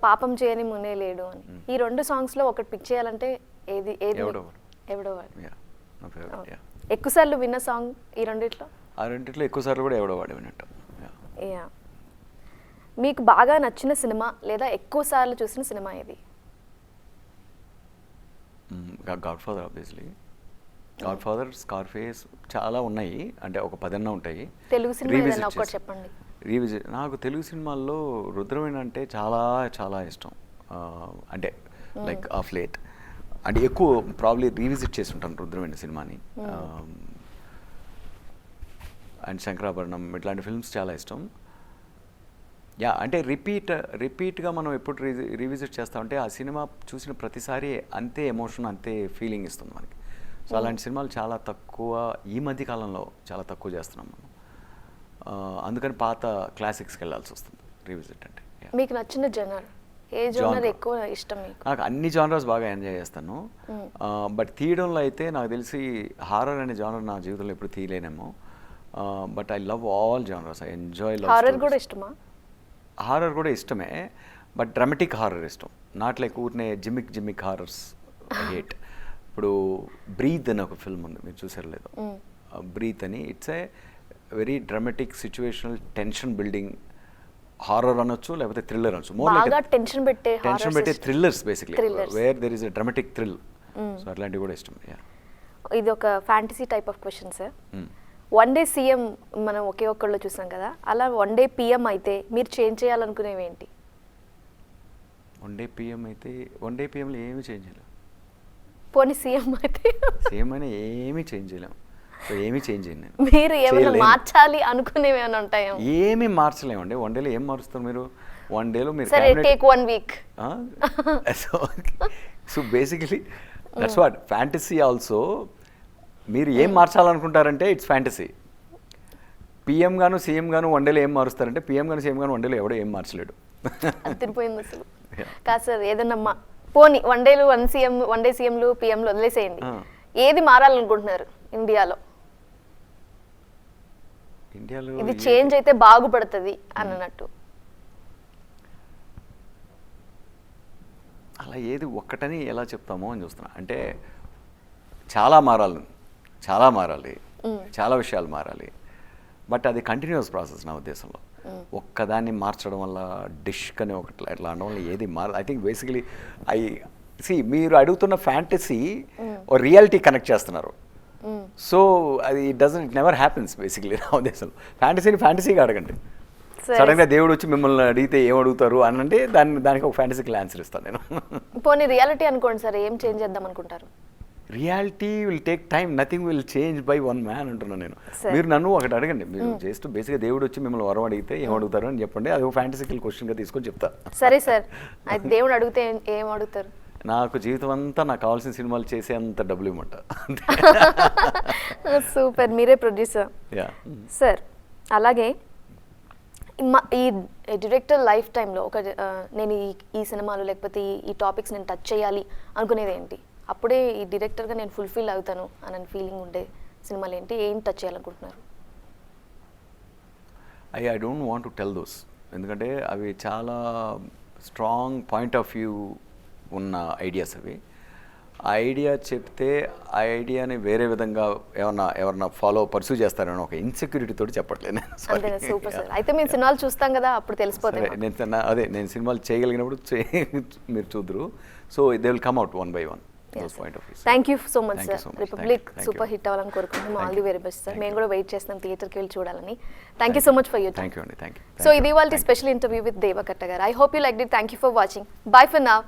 పాపం చేయని మునే లేడు అని. ఈ 2 సాంగ్స్లో ఒకటి పిక్ చేయాలంటే ఏది? ఎవడో వాడు. ఎక్కువసార్లు విన్న సాంగ్ ఈ రెండిట్లో? ఆ రెండిట్లో ఎక్కువసార్లు కూడా ఎవడో వాడు విన్నట్టు. యా. మీకు బాగా నచ్చిన సినిమా లేదా ఎక్కువ సార్లు చూసిన సినిమా ఏది? God father obviously. God father, Scarface చాలా ఉన్నాయి, అంటే ఒక 10 ఉంటాయి. తెలుగు సినిమా ఏదైనా ఒకటి చెప్పండి. రీవిజిట్ నాకు తెలుగు సినిమాల్లో రుద్రవీణ అంటే చాలా చాలా ఇష్టం. అంటే లైక్ ఆఫ్ లేట్ అంటే ఎక్కువ ప్రాబ్లీ రీవిజిట్ చేసి ఉంటాను రుద్రవీణ సినిమాని. అండ్ శంకరాభరణం ఇట్లాంటి ఫిల్మ్స్ చాలా ఇష్టం. యా, అంటే రిపీట్గా మనం ఎప్పుడు రీవిజిట్ చేస్తామంటే ఆ సినిమా చూసిన ప్రతిసారి అంతే ఎమోషన్, అంతే ఫీలింగ్ ఇస్తుంది మనకి. సో అలాంటి సినిమాలు చాలా తక్కువ, ఈ మధ్య కాలంలో చాలా తక్కువ చేస్తున్నాం మనం. అందుకని పాత క్లాసిక్స్కి వెళ్ళాల్సి వస్తుంది రీవిజిట్ అంటే. మీకు నచ్చిన జనర్ ఏ జనర్ ఎక్కువ ఇష్టం మీకు? నాకు అన్ని జానర్స్ బాగా ఎంజాయ్ చేస్తాను. బట్ తీయడంలో అయితే నాకు తెలిసి హారర్ అనే జానర్ నా జీవితంలో ఎప్పుడు తీయలేనేమో. But I love all genres, I enjoy love. Horror కూడా ఇష్టమా? హారర్ కూడా ఇష్టమే, బట్ డ్రామాటిక్ హారర్ ఇష్టం. నాట్ లైక్ ఊరినే జిమ్మిక్ హారర్స్ హేట్. ఇప్పుడు బ్రీత్ అని ఒక ఫిల్మ్ ఉంది, మీరు చూసారు లేదో? బ్రీత్ అని it's a very dramatic situational tension building horror అనొచ్చు, లేకపోతే థ్రిల్లర్ అనొచ్చు. మోర్ లైక్ టెన్షన్ పెట్టే thrillers basically, where there is a dramatic thrill. సో అట్లాంటివి కూడా ఇష్టం. ఇది ఒక fantasy type of question sir. One day CM మనం ఒకే ఒక్కళ్ళు చూసాం కదా, అలా వన్ డే పిఎం అయితే మీరు చేంజ్ చేయాలనుకునేవి ఏంటి? వన్ డే పిఎం అయితే వన్ డే పిఎంలో ఏమీ చేంజ్ చేయలేం. పోనీ సీఎం అయితే? సీఎం అని ఏమీ చేంజ్ చేయలేం. సో ఏమీ చేంజ్ చేయండి నేను. మీరు ఏమైనా చేయలేను. మార్చాలి అనుకునేవి ఏమైనా ఉంటాయేమో. ఏమీ మార్చలేమండి. వన్ డేలో ఏం మారుస్తారు మీరు? వన్ డేలో మీరు సరే, cabinet- take 1 week. So basically that's what fantasy also. మీరు ఏం మార్చాలనుకుంటారంటే ఇట్స్ ఫ్యాంటసీ. పిఎం గాను సీఎం గాను వన్ డేలో ఏం మారుస్తారంటే పిఎం గాను సీఎం గాను వన్ డేలో ఎవడో ఏం మార్చలేడు. అది తిరిపోయింది అసలు. కాదు సార్, ఏదన్నా పోనీ వన్ డే సీఎంలు పిఎంలు వదిలేసేయండి. ఏది మారాలనుకుంటున్నారు ఇండియాలో? ఇండియాలో ఇది చేంజ్ అయితే బాగుపడుతుంది అని అన్నట్టు. అలా ఏది ఒక్కటని ఎలా చెప్తామో అని చూస్తున్నా. అంటే చాలా మారాలి, చాలా విషయాలు మారాలి. బట్ అది కంటిన్యూస్ ప్రాసెస్ నా ఉద్దేశంలో. ఒక్కదాన్ని మార్చడం వల్ల డిష్ అని ఒకటి ఎట్లా అనడం వల్ల ఏది మారదు. ఐ థింక్ బేసికలీ మీరు అడుగుతున్న ఫ్యాంటసీ ఓ రియాలిటీ కనెక్ట్ చేస్తున్నారు. సో అది ఇట్ నెవర్ హ్యాపెన్స్ బేసికలీ నా ఉద్దేశంలో. ఫ్యాంటసీగా అడగండి. సడన్గా దేవుడు వచ్చి మిమ్మల్ని అడిగితే ఏం అడుగుతారు అని అంటే దానికి ఒక ఫ్యాంటసీకి ఆన్సర్ ఇస్తాను నేను. పోనీ రియాలిటీ అనుకోండి సార్, ఏం చేంజ్ చేద్దాం అనుకుంటారు? Reality will take time, nothing will change by one man అంటున్నాను నేను. మీరు నన్ను ఒకటి అడగండి, మీరు జస్ట్ బేసిక్గా దేవుడు వచ్చి మిమ్మల్ని వరం అడిగితే ఏం అడుగుతారు అని చెప్పండి. అది ఒక ఫ్యాంటసికల్ క్వశ్చన్గా తీసుకొని చెప్తా. సరే సార్, అయితే దేవుడు అడిగితే ఏం అడుగుతారు? నాకు జీవితం అంతా నాకు కావాల్సిన సినిమాలు చేసే అంత డబ్బులు ఇవ్వమంట. సూపర్, మీరే ప్రొడ్యూసర్. యా సార్, అలాగే ఈ డైరెక్టర్ లైఫ్ టైంలో నేను ఈ సినిమాలు లేకపోతే ఈ టాపిక్స్ నేను టచ్ చేయాలి అనుకునేది ఏంటి? అప్పుడే ఈ డైరెక్టర్గా నేను ఫుల్ఫిల్ అవుతాను అనే ఫీలింగ్ ఉండే సినిమాలు ఏంటి? ఏం టచ్ చేయాలనుకుంటున్నారు? I don't want to tell those, ఎందుకంటే అవి చాలా స్ట్రాంగ్ పాయింట్ ఆఫ్ వ్యూ ఉన్న ఐడియాస్ అవి. ఆ ఐడియా చెప్తే ఆ ఐడియాని వేరే విధంగా ఎవరన్నా పర్సూ చేస్తారని ఒక ఇన్సెక్యూరిటీ తోటి చెప్పట్లేదు. అంతేనా? Super sir. అయితే మేము సినిమాలు చూస్తాం కదా, అప్పుడు తెలిసిపోతుంది. నేను సినిమాలు చేయగలిగినప్పుడు మీరు చూద్దరు. So they will come out one by one. Thank you so much sir. Republic super hit అవ్వాలని కోరుకుంటున్నాం. All the very best sir. మేము కూడా వెయిట్ చేస్తున్నాం థియేటర్కి వెళ్ళి చూడాలని. Thank you so much for your time. Thank you. So ఇది వాళ్ళ స్పెషల్ ఇంటర్వ్యూ విత్ దేవకట్ట గారు. I hope you like it. Thank you for watching. Bye for now.